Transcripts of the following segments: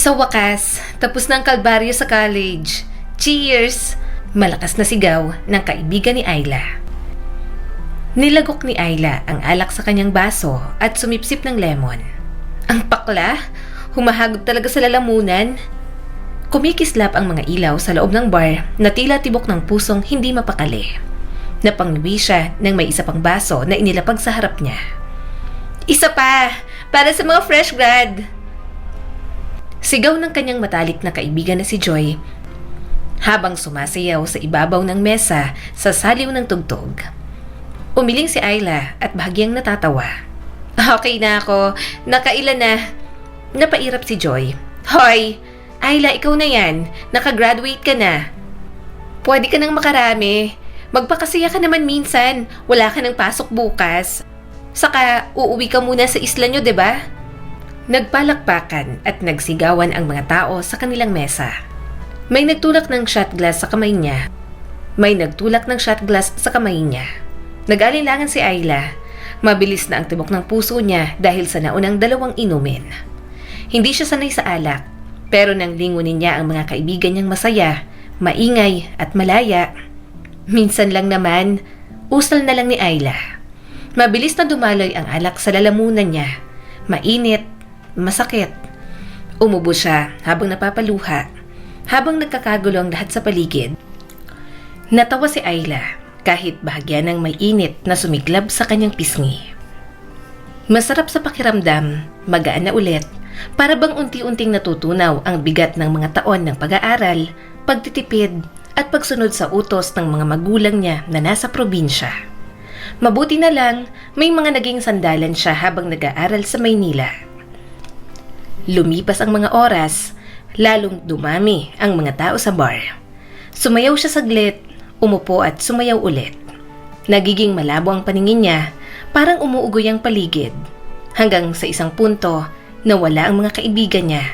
Sa wakas, tapos na ang kalbaryo sa college. Cheers! Malakas na sigaw ng kaibigan ni Ayla. Nilagok ni Ayla ang alak sa kanyang baso at sumipsip ng lemon. Ang pakla, humahagod talaga sa lalamunan. Kumikislap ang mga ilaw sa loob ng bar na tila tibok ng pusong hindi mapakali. Napangluwi siya ng may isa pang baso na inilapag sa harap niya. Isa pa! Para sa mga fresh grad! Sigaw ng kanyang matalik na kaibigan na si Joy habang sumasayaw sa ibabaw ng mesa sa saliw ng tugtog. Umiling si Ayla at bahagyang natatawa. Okay na ako, nakailan na. Napairap si Joy. Hoy! Ayla, ikaw na yan. Nakagraduate ka na. Pwede ka nang makarami. Magpakasaya ka naman minsan. Wala ka nang pasok bukas. Saka, uuwi ka muna sa isla nyo, diba? Nagpalakpakan at nagsigawan ang mga tao sa kanilang mesa. May nagtulak ng shot glass sa kamay niya. Nag-alinlangan si Ayla. Mabilis na ang tibok ng puso niya dahil sa naunang 2 inumin. Hindi siya sanay sa alak, pero nang lingunin niya ang mga kaibigan niyang masaya, maingay at malaya. Minsan lang naman, usal na lang ni Ayla. Mabilis na dumaloy ang alak sa lalamunan niya. Mainit, masakit. Umubo siya habang napapaluha, habang nagkakagulo ang lahat sa paligid. Natawa si Ayla kahit bahagya ng may init na sumiglab sa kanyang pisngi. Masarap sa pakiramdam, magaan na ulit, para bang unti-unting natutunaw ang bigat ng mga taon ng pag-aaral, pagtitipid at pagsunod sa utos ng mga magulang niya na nasa probinsya. Mabuti na lang, may mga naging sandalan siya habang nag-aaral sa Maynila. Lumipas ang mga oras, lalong dumami ang mga tao sa bar. Sumayaw siya saglit, umupo at sumayaw ulit. Nagiging malabo ang paningin niya, parang umuugoy ang paligid. Hanggang sa isang punto, nawala ang mga kaibigan niya.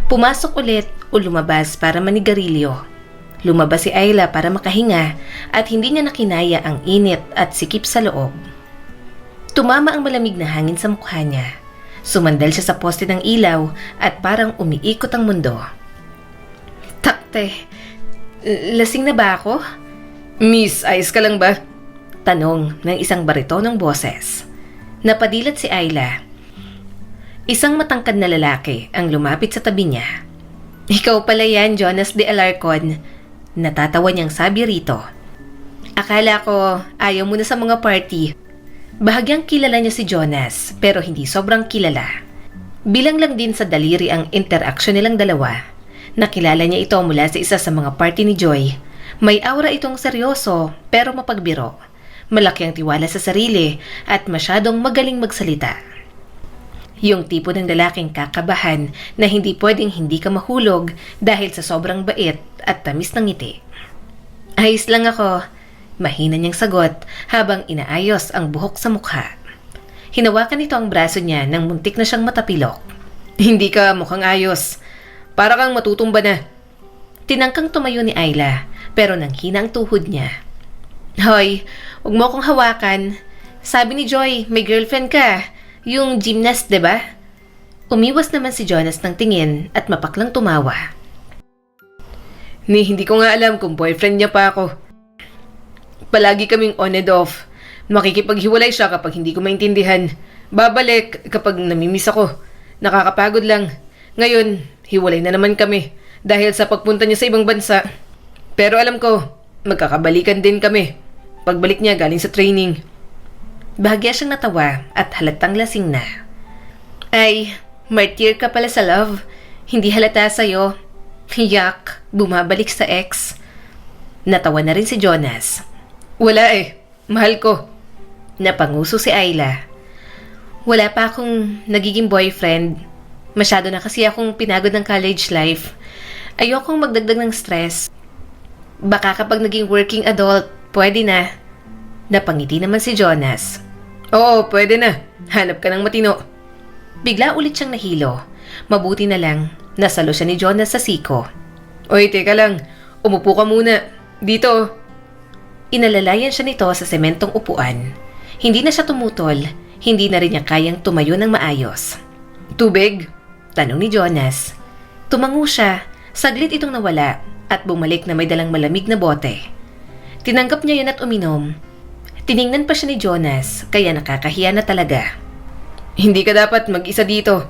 Pumasok ulit o lumabas para manigarilyo. Lumabas si Ayla para makahinga at hindi niya nakinaya ang init at sikip sa loob. Tumama ang malamig na hangin sa mukha niya. Sumandal siya sa poste ng ilaw at parang umiikot ang mundo. Takte, lasing na ba ako? Miss, ayos ka lang ba? Tanong ng isang baritonong boses. Napadilat si Ayla. Isang matangkad na lalaki ang lumapit sa tabi niya. Ikaw pala yan, Jonas de Alarcon. Natatawa niyang sabi rito. Akala ko ayaw mo na sa mga party. Bahagyang kilala niya si Jonas pero hindi sobrang kilala. Bilang lang din sa daliri ang interaksyon nilang dalawa. Nakilala niya ito mula sa isa sa mga party ni Joy. May aura itong seryoso pero mapagbiro. Malaki ang tiwala sa sarili at masyadong magaling magsalita. Yung tipo ng lalaking kakabahan na hindi pwedeng hindi ka mahulog dahil sa sobrang bait at tamis ng ngiti. Ayos lang ako, mahina niyang sagot habang inaayos ang buhok sa mukha. Hinawakan nito ang braso niya nang muntik na siyang matapilok. Hindi ka mukhang ayos. Para kang matutumba na. Tinangkang tumayo ni Ayla pero nanghina ang tuhod niya. Hoy, huwag mo akong hawakan. Sabi ni Joy, may girlfriend ka. Yung gymnast, diba? Umiwas naman si Jonas ng tingin at mapaklang tumawa. Hindi ko nga alam kung boyfriend niya pa ako. Palagi kaming on and off. Makikipaghiwalay siya kapag hindi ko maintindihan. Babalik kapag namimiss ako. Nakakapagod lang. Ngayon, hiwalay na naman kami dahil sa pagpunta niya sa ibang bansa. Pero alam ko, magkakabalikan din kami. Pagbalik niya galing sa training. Bahagya siyang natawa at halatang lasing na. Ay, martyr ka pala sa love. Hindi halata sa'yo. Yak, bumabalik sa ex. Natawa na rin si Jonas. Wala mahal ko. Napanguso si Ayla. Wala pa akong nagiging boyfriend. Masyado na kasi akong pinagod ng college life. Ayokong magdagdag ng stress. Baka kapag naging working adult, pwede na. Napangiti naman si Jonas. Oo, pwede na. Hanap ka ng matino. Bigla ulit siyang nahilo. Mabuti na lang, nasalo siya ni Jonas sa siko. Oy, teka lang. Umupo ka muna. Dito. Inalalayan siya nito sa sementong upuan. Hindi na siya tumutol. Hindi na rin niya kayang tumayo ng maayos. Tubig? Tanong ni Jonas. Tumango siya, saglit itong nawala at bumalik na may dalang malamig na bote. Tinanggap niya yun at uminom. Tiningnan pa siya ni Jonas, kaya nakakahiya na talaga. Hindi ka dapat mag-isa dito,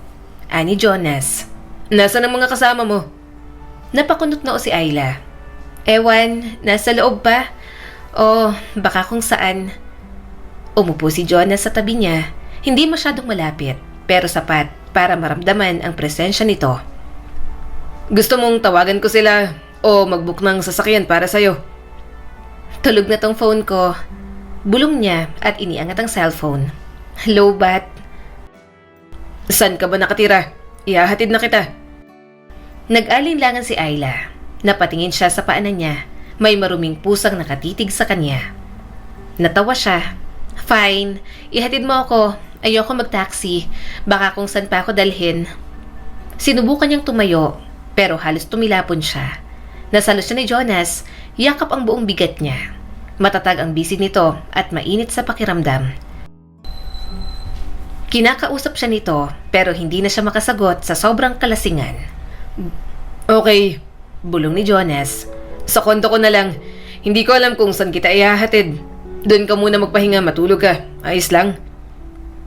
ani Jonas. Nasaan ang mga kasama mo? Napakunot noo si Ayla. Ewan, nasa loob pa? O baka kung saan. Umupo si Jonas sa tabi niya, hindi masyadong malapit, pero sapat para maramdaman ang presensya nito. Gusto mong tawagan ko sila o mag-book ng sasakyan para sa'yo? Tulog na tong phone ko. Bulong niya at iniangat ang cellphone. Hello, Bat? Saan ka ba nakatira? Ihahatid na kita. Nag-alinlangan si Ayla. Napatingin siya sa paanan niya. May maruming pusang nakatitig sa kanya. Natawa siya. Fine, ihatid mo ako. Ayoko mag-taxi. Baka kung saan pa ako dalhin. Sinubukan niyang tumayo, pero halos tumilapon siya. Nasalo siya ni Jonas, yakap ang buong bigat niya. Matatag ang bisig nito at mainit sa pakiramdam. Kinakausap siya nito, pero hindi na siya makasagot sa sobrang kalasingan. Okay, bulong ni Jonas. Sa kondo ko na lang. Hindi ko alam kung saan kita ihahatid. Doon ka muna magpahinga, matulog ka. Ayos lang.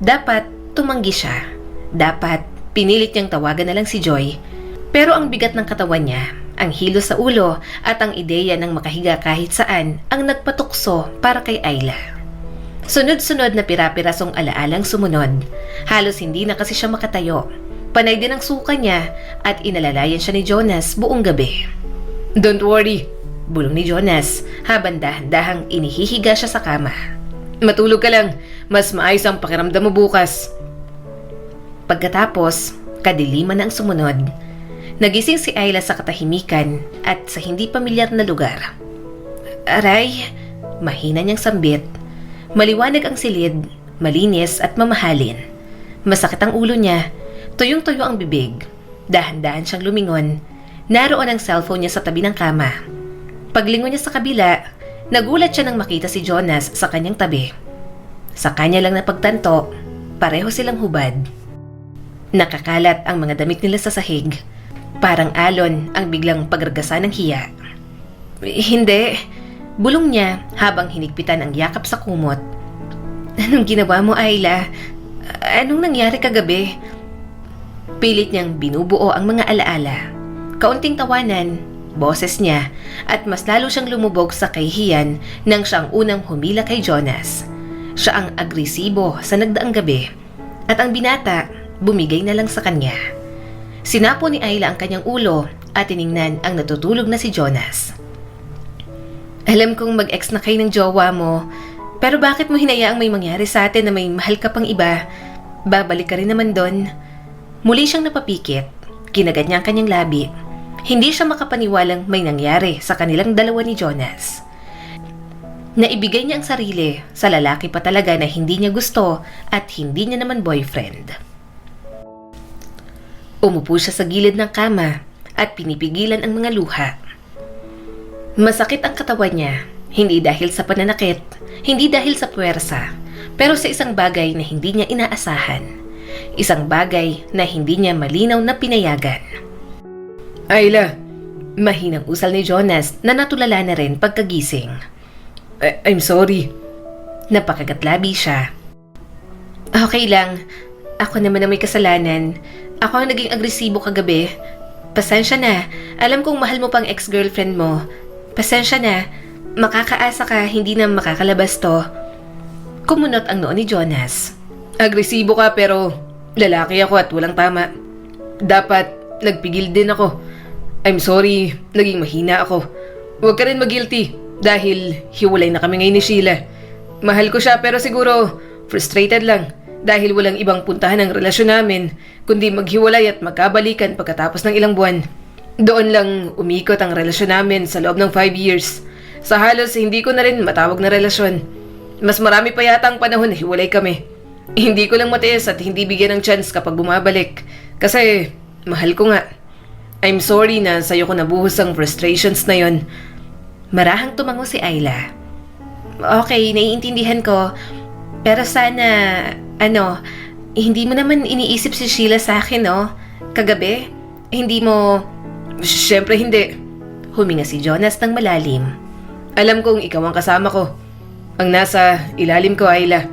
Dapat tumanggi siya. Dapat pinilit niyang tawagan na lang si Joy. Pero ang bigat ng katawan niya, ang hilo sa ulo at ang ideya ng makahiga kahit saan ang nagpatukso para kay Ayla. Sunod-sunod na pira-pirasong alaalang sumunod. Halos hindi na kasi siya makatayo. Panay din ang suka niya at inalalayan siya ni Jonas buong gabi. Don't worry, bulong ni Jonas habang dahan-dahang inihihiga siya sa kama. Matulog ka lang, mas maayos ang pakiramdam mo bukas. Pagkatapos, kadiliman na ang sumunod. Nagising si Ayla sa katahimikan at sa hindi pamilyar na lugar. Aray, mahina niyang sambit. Maliwanag ang silid, malinis at mamahalin. Masakit ang ulo niya, tuyong-tuyo ang bibig. Dahan-dahan siyang lumingon. Naroon ang cellphone niya sa tabi ng kama. Paglingon niya sa kabila, nagulat siya nang makita si Jonas sa kanyang tabi. Sa kanya lang napagtanto, pareho silang hubad. Nakakalat ang mga damit nila sa sahig. Parang alon ang biglang pagragasa ng hiya. Hindi, bulong niya habang hinigpitan ang yakap sa kumot. Anong ginawa mo, Ayla? Anong nangyari kagabi? Pilit niyang binubuo ang mga alaala. Kaunting tawanan, boses niya, at mas lalo siyang lumubog sa kahihiyan nang siya ang unang humila kay Jonas. Siya ang agresibo sa nagdaang gabi, at ang binata bumigay na lang sa kanya. Sinapo ni Ayla ang kanyang ulo at tiningnan ang natutulog na si Jonas. Alam kong mag-ex na kayo ng jowa mo, pero bakit mo hinayaang may mangyari sa atin na may mahal ka pang iba? Babalik ka rin naman doon. Muli siyang napapikit, kinagat niya ang kanyang labi. Hindi siya makapaniwalang may nangyari sa kanilang dalawa ni Jonas. Naibigay niya ang sarili sa lalaki pa talaga na hindi niya gusto at hindi niya naman boyfriend. Umupo siya sa gilid ng kama at pinipigilan ang mga luha. Masakit ang katawan niya, hindi dahil sa pananakit, hindi dahil sa puwersa, pero sa isang bagay na hindi niya inaasahan. Isang bagay na hindi niya malinaw na pinayagan. Ayla, mahinang usal ni Jonas na natulala na rin pagkagising. I'm sorry. Napakagatlabi siya. Okay lang. Ako naman ang may kasalanan. Ako ang naging agresibo kagabi. Pasensya na. Alam kong mahal mo pang ex-girlfriend mo. Pasensya na. Makakaasa ka, hindi na makakalabas to. Kumunot ang noo ni Jonas. Agresibo ka pero lalaki ako at walang tama. Dapat nagpigil din ako. I'm sorry, naging mahina ako. Huwag ka rin mag-guilty dahil hiwalay na kami ngayon ni Sheila. Mahal ko siya pero siguro frustrated lang dahil walang ibang puntahan ng relasyon namin kundi maghiwalay at magkabalikan pagkatapos ng ilang buwan. Doon lang umikot ang relasyon namin sa loob ng 5 years. Sa halos hindi ko na rin matawag na relasyon. Mas marami pa yata ang panahon na hiwalay kami. Hindi ko lang matiis at hindi bigyan ng chance kapag bumabalik. Kasi mahal ko nga. I'm sorry na sa'yo ko nabuhos ang frustrations na yon. Marahang tumango si Ayla. Okay, naiintindihan ko. Pero sana, hindi mo naman iniisip si Sheila sa akin, no? Kagabi, Hindi mo... Siyempre hindi. Huminga si Jonas ng malalim. Alam kong ikaw ang kasama ko. Ang nasa ilalim ko, Ayla.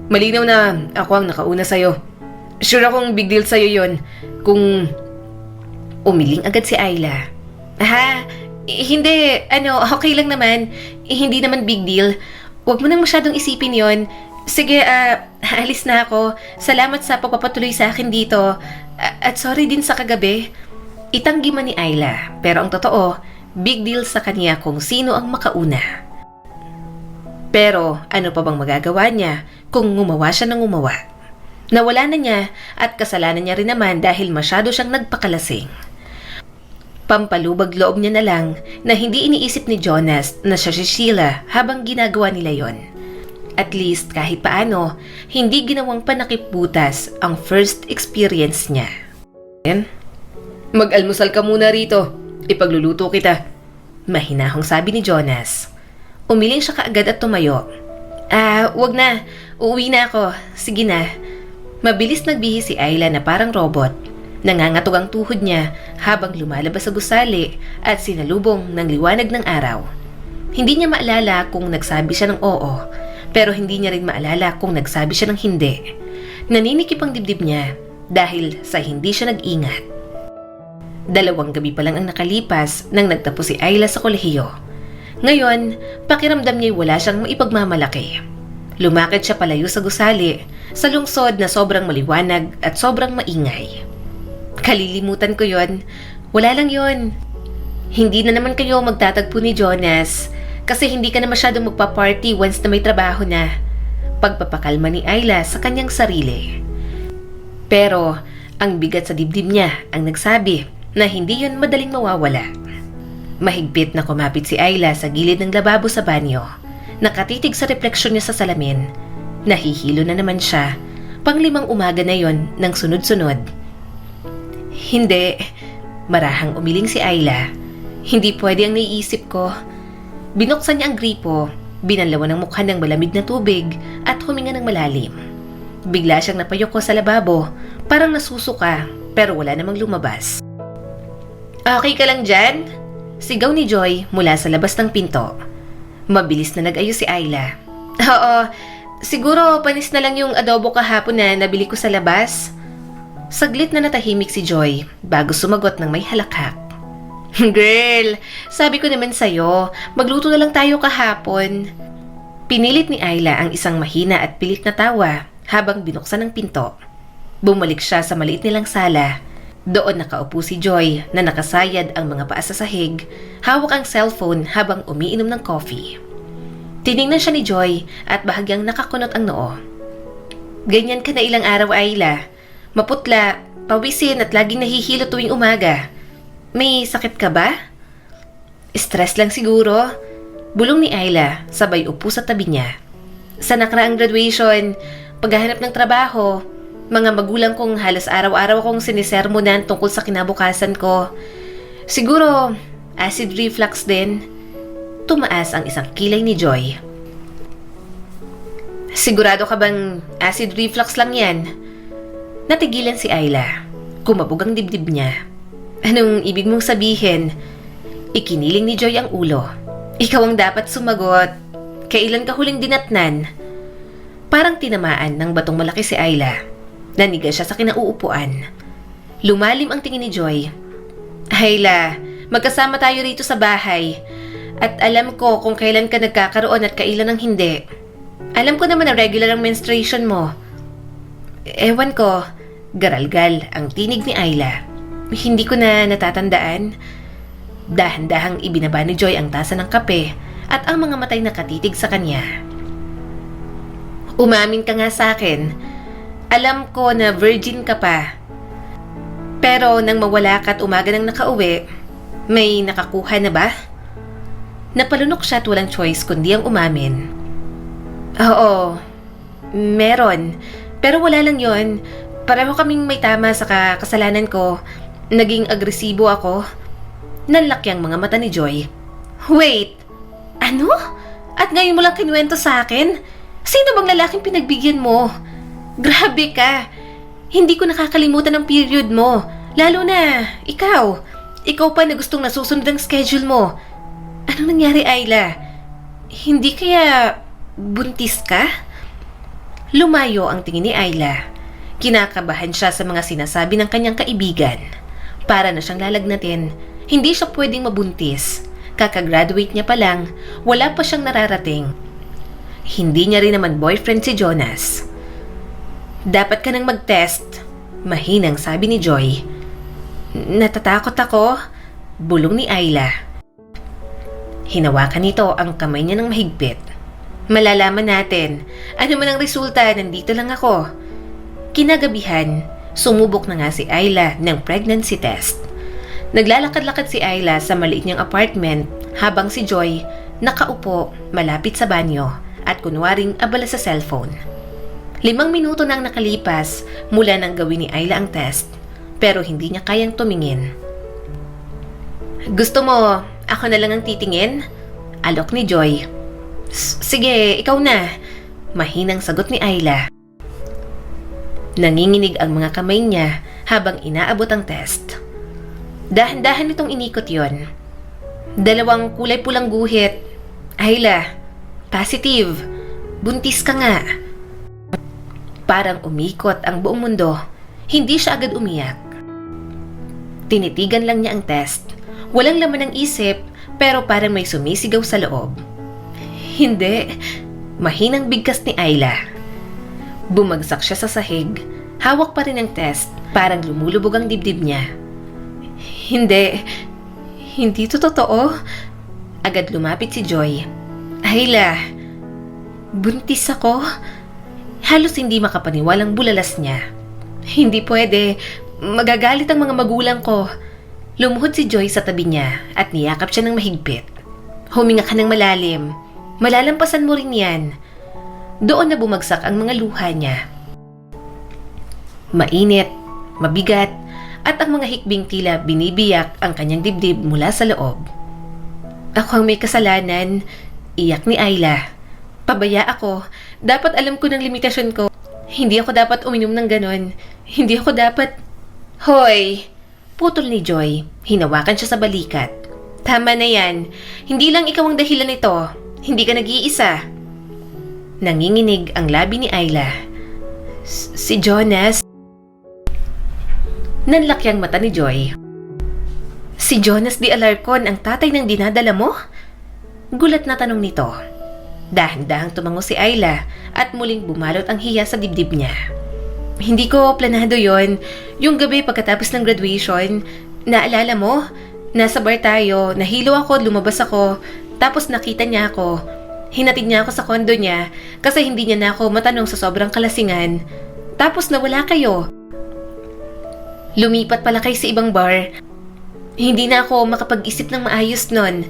Malinaw na ako ang nakauna sa'yo. Sure akong big deal sa'yo yon. Kung... Umiling agad si Ayla. Hindi. Okay lang naman. Hindi naman big deal. Huwag mo nang masyadong isipin yon. Sige, alis na ako. Salamat sa pagpapatuloy sa akin dito. At sorry din sa kagabi. Itanggi man ni Ayla, pero ang totoo, big deal sa kanya kung sino ang makauna. Pero ano pa bang magagawa niya kung gumawa siya ng gumawa? Nawala na niya at kasalanan niya rin naman dahil masyado siyang nagpakalasing. Pampalubag loob niya na lang na hindi iniisip ni Jonas na siya si Sheila habang ginagawa nila yon. At least kahit paano, hindi ginawang panakipbutas ang first experience niya. Mag-almusal ka muna rito. Ipagluluto kita. Mahinahong sabi ni Jonas. Umiling siya kaagad at tumayo. Wag na. Uuwi na ako. Sige na. Mabilis nagbihis si Ayla na parang robot. Nangangatog ang tuhod niya habang lumalabas sa gusali at sinalubong ng liwanag ng araw. Hindi niya maalala kung nagsabi siya ng oo, pero hindi niya rin maalala kung nagsabi siya ng hindi. Naninikip ang dibdib niya dahil sa hindi siya nag-ingat. 2 gabi pa lang ang nakalipas nang nagtapos si Ayla sa kolehiyo. Ngayon, pakiramdam niya'y wala siyang maipagmamalaki. Lumakad siya palayo sa gusali, sa lungsod na sobrang maliwanag at sobrang maingay. Kalilimutan ko yon. Wala lang yon. Hindi na naman kayo magtatagpo ni Jonas kasi hindi ka na masyadong magpa-party once na may trabaho na. Pagpapakalma ni Ayla sa kanyang sarili. Pero ang bigat sa dibdib niya ang nagsabi na hindi yun madaling mawawala. Mahigpit na kumapit si Ayla sa gilid ng lababo sa banyo. Nakatitig sa refleksyon niya sa salamin. Nahihilo na naman siya. 5 umaga na yon ng sunod-sunod. Hindi. Marahang umiling si Ayla. Hindi pwede ang naiisip ko. Binuksan niya ang gripo, binanlawan ng mukha ng malamig na tubig at huminga ng malalim. Bigla siyang napayoko sa lababo, parang nasusuka pero wala namang lumabas. Okay ka lang dyan? Sigaw ni Joy mula sa labas ng pinto. Mabilis na nag-ayos si Ayla. Oo, siguro panis na lang yung adobo kahapon na nabili ko sa labas. Saglit na natahimik si Joy bago sumagot ng may halakhak. Girl, sabi ko naman sa'yo, magluto na lang tayo kahapon. Pinilit ni Ayla ang isang mahina at pilit na tawa habang binuksan ang pinto. Bumalik siya sa maliit nilang sala. Doon nakaupo si Joy na nakasayad ang mga paa sa sahig, hawak ang cellphone habang umiinom ng coffee. Tiningnan siya ni Joy at bahagyang nakakunot ang noo. Ganyan ka na ilang araw, Ayla. Maputla, pawisin at laging nahihilo tuwing umaga. May sakit ka ba? Stress lang siguro. Bulong ni Ayla, sabay upo sa tabi niya. Sa nakaraang graduation, paghahanap ng trabaho, mga magulang kong halos araw-araw akong sinisermonan tungkol sa kinabukasan ko. Siguro, acid reflux din. Tumaas ang isang kilay ni Joy. Sigurado ka bang acid reflux lang yan? Natigilan si Ayla. Kumabog ang dibdib niya. Anong ibig mong sabihin? Ikiniling ni Joy ang ulo. Ikaw ang dapat sumagot. Kailan ka huling dinatnan? Parang tinamaan ng batong malaki si Ayla. Naniga siya sa kinauupuan. Lumalim ang tingin ni Joy. Ayla, magkasama tayo rito sa bahay. At alam ko kung kailan ka nagkakaroon at kailan ang hindi. Alam ko naman na regular ang menstruation mo. Ewan ko, garalgal ang tinig ni Ayla. Hindi ko na natatandaan. Dahan-dahang ibinaba ni Joy ang tasa ng kape at ang mga matay nakatitig sa kanya. Umamin ka nga sa akin. Alam ko na virgin ka pa. Pero nang mawala ka at umaga nang nakauwi, may nakakuha na ba? Napalunok siya at walang choice kundi ang umamin. Oo, meron. Pero wala lang yon. Pareho kaming may tama sa kasalanan ko. Naging agresibo ako. Nanlaki ang mga mata ni Joy. Wait! Ano? At ngayon mo lang kinuwento sa akin? Sino bang lalaking pinagbigyan mo? Grabe ka! Hindi ko nakakalimutan ang period mo. Lalo na, ikaw. Ikaw pa na gustong nasusunod ang schedule mo. Anong nangyari, Ayla? Hindi kaya buntis ka? Lumayo ang tingin ni Ayla. Kinakabahan siya sa mga sinasabi ng kanyang kaibigan. Para na siyang lalagnatin, hindi siya pwedeng mabuntis. Kakagraduate niya pa lang, wala pa siyang nararating. Hindi niya rin naman boyfriend si Jonas. Dapat ka nang mag-test, mahinang sabi ni Joy. Natatakot ako, bulong ni Ayla. Hinawakan nito ang kamay niya ng mahigpit. Malalaman natin, ano man ang resulta, nandito lang ako. Kinagabihan, sumubok na nga si Ayla ng pregnancy test. Naglalakad-lakad si Ayla sa maliit niyang apartment habang si Joy nakaupo malapit sa banyo at kunwaring abala sa cellphone. 5 minuto na ang nakalipas mula nang gawin ni Ayla ang test, pero hindi niya kayang tumingin. Gusto mo, ako na lang ang titingin? Alok ni Joy. Sige, ikaw na. Mahinang sagot ni Ayla. Nanginginig ang mga kamay niya habang inaabot ang test. Dahan-dahan itong inikot yon. 2 kulay pulang guhit. Ayla, positive. Buntis ka nga. Parang umikot ang buong mundo. Hindi siya agad umiyak. Tinitigan lang niya ang test. Walang laman ng isip, pero parang may sumisigaw sa loob. Hindi. Mahinang bigkas ni Ayla. Bumagsak siya sa sahig. Hawak pa rin ang test. Parang lumulubog ang dibdib niya. Hindi. Hindi to totoo. Agad lumapit si Joy. Ayla, buntis ako. Halos hindi makapaniwalang bulalas niya. Hindi pwede. Magagalit ang mga magulang ko. Lumuhod si Joy sa tabi niya at niyakap siya ng mahigpit. Huminga ka ng malalim. Malalampasan mo rin yan. Doon na bumagsak ang mga luha niya. Mainit, mabigat, at ang mga hikbing tila binibiyak ang kanyang dibdib mula sa loob. Ako ang may kasalanan, iyak ni Ayla. Pabaya ako. Dapat alam ko ng limitasyon ko. Hindi ako dapat uminom ng ganon. Hindi ako dapat... Hoy! Putol ni Joy. Hinawakan siya sa balikat. Tama na yan. Hindi lang ikaw ang dahilan nito. Hindi ka nag-iisa. Nanginginig ang labi ni Ayla. Si Jonas? Nanlaki ang mata ni Joy. Si Jonas de Alarcon ang tatay ng dinadala mo? Gulat na tanong nito. Dahan-dahang tumango si Ayla at muling bumalot ang hiya sa dibdib niya. Hindi ko planado yon. Yung gabi pagkatapos ng graduation, naalala mo? Nasa bar tayo, nahilo ako, lumabas ako, tapos nakita niya ako. Hinatid niya ako sa kondo niya kasi hindi niya na ako matanong sa sobrang kalasingan. Tapos nawala kayo. Lumipat pala kayo sa ibang bar. Hindi na ako makapag-isip ng maayos nun.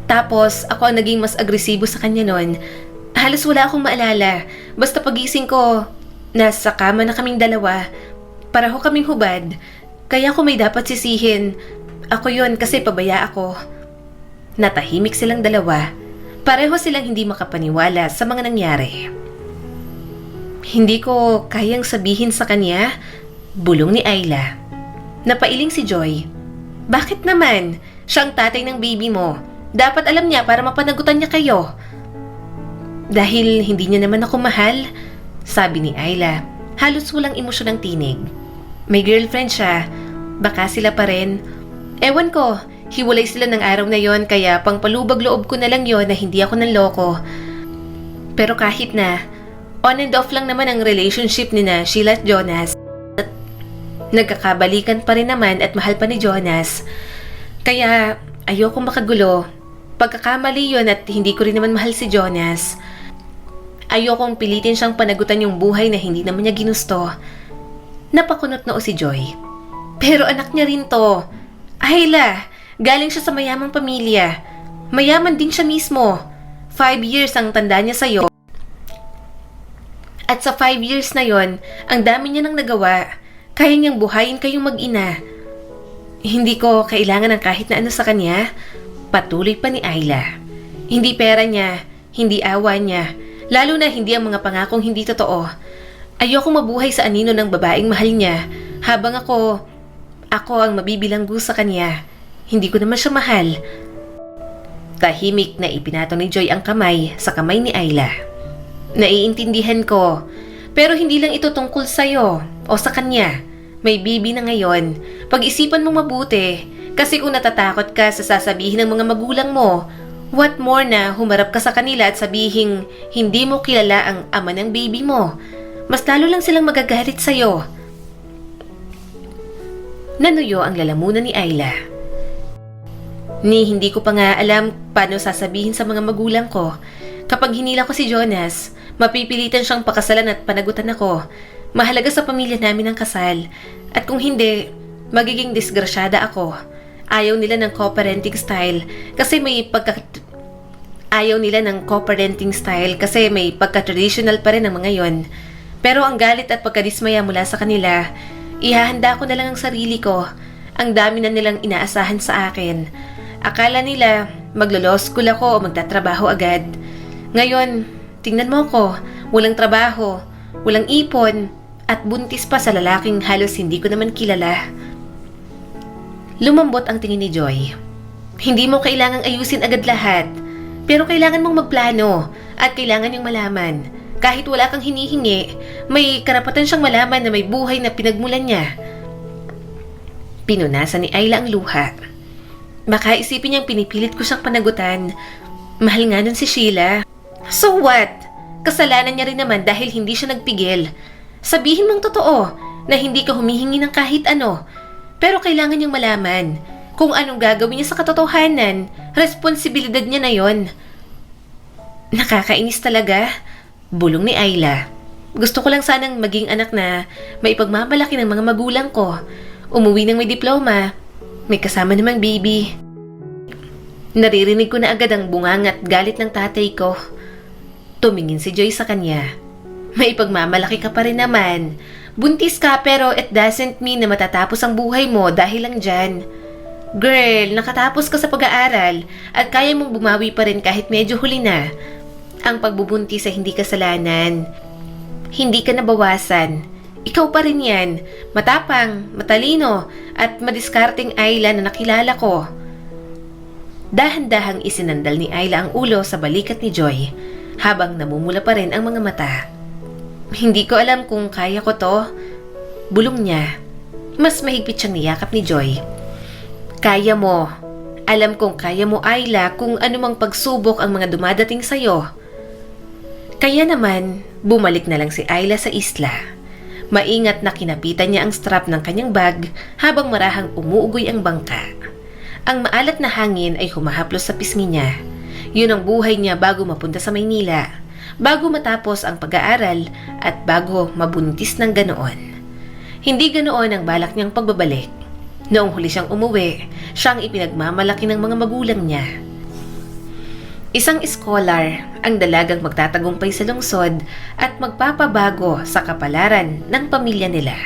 Tapos ako ang naging mas agresibo sa kanya nun. Halos wala akong maalala. Basta pagising ko, nasa kama na kaming dalawa. Pareho kaming hubad. Kaya ako may dapat sisihin. Ako yon kasi pabaya ako. Natahimik silang dalawa. Pareho silang hindi makapaniwala sa mga nangyari. Hindi ko kayang sabihin sa kanya, bulong ni Ayla. Napailing si Joy. Bakit naman? Siya ang tatay ng baby mo. Dapat alam niya para mapanagutan niya kayo. Dahil hindi niya naman ako mahal, sabi ni Ayla. Halos walang emosyon ang tinig. May girlfriend siya. Baka sila pa rin. Ewan ko, hiwalay sila ng araw na yon kaya pangpalubag loob ko na lang yon na hindi ako nanloko. Pero kahit na, on and off lang naman ang relationship ni na Sheila at Jonas. At nagkakabalikan pa rin naman at mahal pa ni Jonas. Kaya ayoko makagulo. Pagkakamali yon at hindi ko rin naman mahal si Jonas. Ayokong pilitin siyang panagutan yung buhay na hindi naman niya ginusto. Napakunot noo si Joy. Pero anak niya rin to. Ayla, galing siya sa mayamang pamilya. Mayaman din siya mismo. 5 years ang tanda niya sa'yo. At sa 5 years na yon, ang dami niya nang nagawa. Kaya niyang buhayin kayong mag-ina. Hindi ko kailangan ng kahit na ano sa kanya. Patuloy pa ni Ayla. Hindi pera niya, hindi awa niya, lalo na hindi ang mga pangakong hindi totoo. Ayoko mabuhay sa anino ng babaeng mahal niya, habang ako Ako ang mabibilanggo sa kanya. Hindi ko naman siya mahal. Tahimik na ipinatong ni Joy ang kamay sa kamay ni Ayla. Naiintindihan ko, pero hindi lang ito tungkol sa'yo o sa kanya. May bibi na ngayon. Pag-isipan mong mabuti, kasi kung natatakot ka sa sasabihin ng mga magulang mo, what more na humarap ka sa kanila at sabihing hindi mo kilala ang ama ng baby mo. Mas lalo lang silang magagalit sa'yo. Nanuyo ang lalamunan ni Ayla. Hindi ko pa nga alam paano sasabihin sa mga magulang ko. Kapag hinila ko si Jonas, mapipilitan siyang pakasalan at panagutan ako. Mahalaga sa pamilya namin ang kasal. At kung hindi, magiging disgrasyada ako. Ayaw nila ng co-parenting style kasi may pagka-traditional pa rin ang mga yon. Pero ang galit at pagkadismaya mula sa kanila, ihahanda ko na lang ang sarili ko. Ang dami na nilang inaasahan sa akin. Akala nila maglo-law school ako o magtatrabaho agad. Ngayon, tingnan mo ko, walang trabaho, walang ipon, at buntis pa sa lalaking halos hindi ko naman kilala. Lumambot ang tingin ni Joy. Hindi mo kailangang ayusin agad lahat, pero kailangan mong magplano at kailangan niyang malaman. Kahit wala kang hinihingi, may karapatan siyang malaman na may buhay na pinagmulan niya. Pinunasan ni Ayla ang luha. Baka isipin niyang pinipilit ko siyang panagutan. Mahal nga nun si Sheila. So what? Kasalanan niya rin naman dahil hindi siya nagpigil. Sabihin mong totoo na hindi ka humihingi ng kahit ano. Pero kailangan niyang malaman kung anong gagawin niya sa katotohanan. Responsibilidad niya na yon. Nakakainis talaga. Bulong ni Ayla. Gusto ko lang sanang maging anak na maipagmamalaki ng mga magulang ko. Umuwi ng may diploma. May kasama namang baby. Naririnig ko na agad ang bungang at galit ng tatay ko. Tumingin si Joy sa kanya. Maipagmamalaki ka pa rin naman. Buntis ka pero it doesn't mean na matatapos ang buhay mo dahil lang dyan. Girl, nakatapos ka sa pag-aaral at kaya mong bumawi pa rin kahit medyo huli na. Ang pagbubuntis ay hindi kasalanan. Hindi ka nabawasan. Ikaw pa rin yan. Matapang, matalino, at madiskarteng Ayla na nakilala ko. Dahan-dahang isinandal ni Ayla ang ulo sa balikat ni Joy habang namumula pa rin ang mga mata. Hindi ko alam kung kaya ko to. Bulong niya. Mas mahigpit siyang niyakap ni Joy. Kaya mo. Alam kong kaya mo, Ayla, kung anumang pagsubok ang mga dumadating sa'yo. Kaya naman, bumalik na lang si Ayla sa isla. Maingat na kinapitan niya ang strap ng kanyang bag habang marahang umuugoy ang bangka. Ang maalat na hangin ay humahaplos sa pisngi niya. Yun ang buhay niya bago mapunta sa Maynila, bago matapos ang pag-aaral at bago mabuntis ng ganoon. Hindi ganoon ang balak niyang pagbabalik. Noong huli siyang umuwi, siyang ipinagmamalaki ng mga magulang niya. Isang scholar ang dalagang magtatagumpay sa lungsod at magpapabago sa kapalaran ng pamilya nila.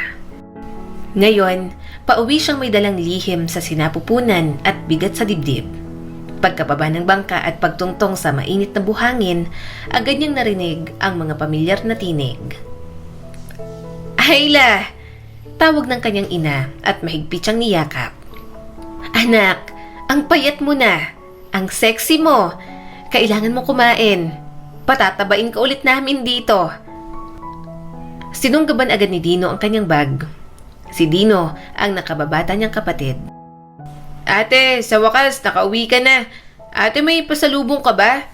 Ngayon, pauwi siyang may dalang lihim sa sinapupunan at bigat sa dibdib. Pagkababa ng bangka at pagtungtong sa mainit na buhangin, agad niyang narinig ang mga pamilyar na tinig. Ayla! Tawag ng kanyang ina at mahigpit siyang niyakap. Anak, ang payat mo na. Ang sexy mo. Kailangan mo kumain. Patatabain ka ulit namin dito. Sinunggaban agad ni Dino ang kanyang bag. Si Dino ang nakababata niyang kapatid. Ate, sa wakas, nakauwi ka na. Ate, may pasalubong ka ba?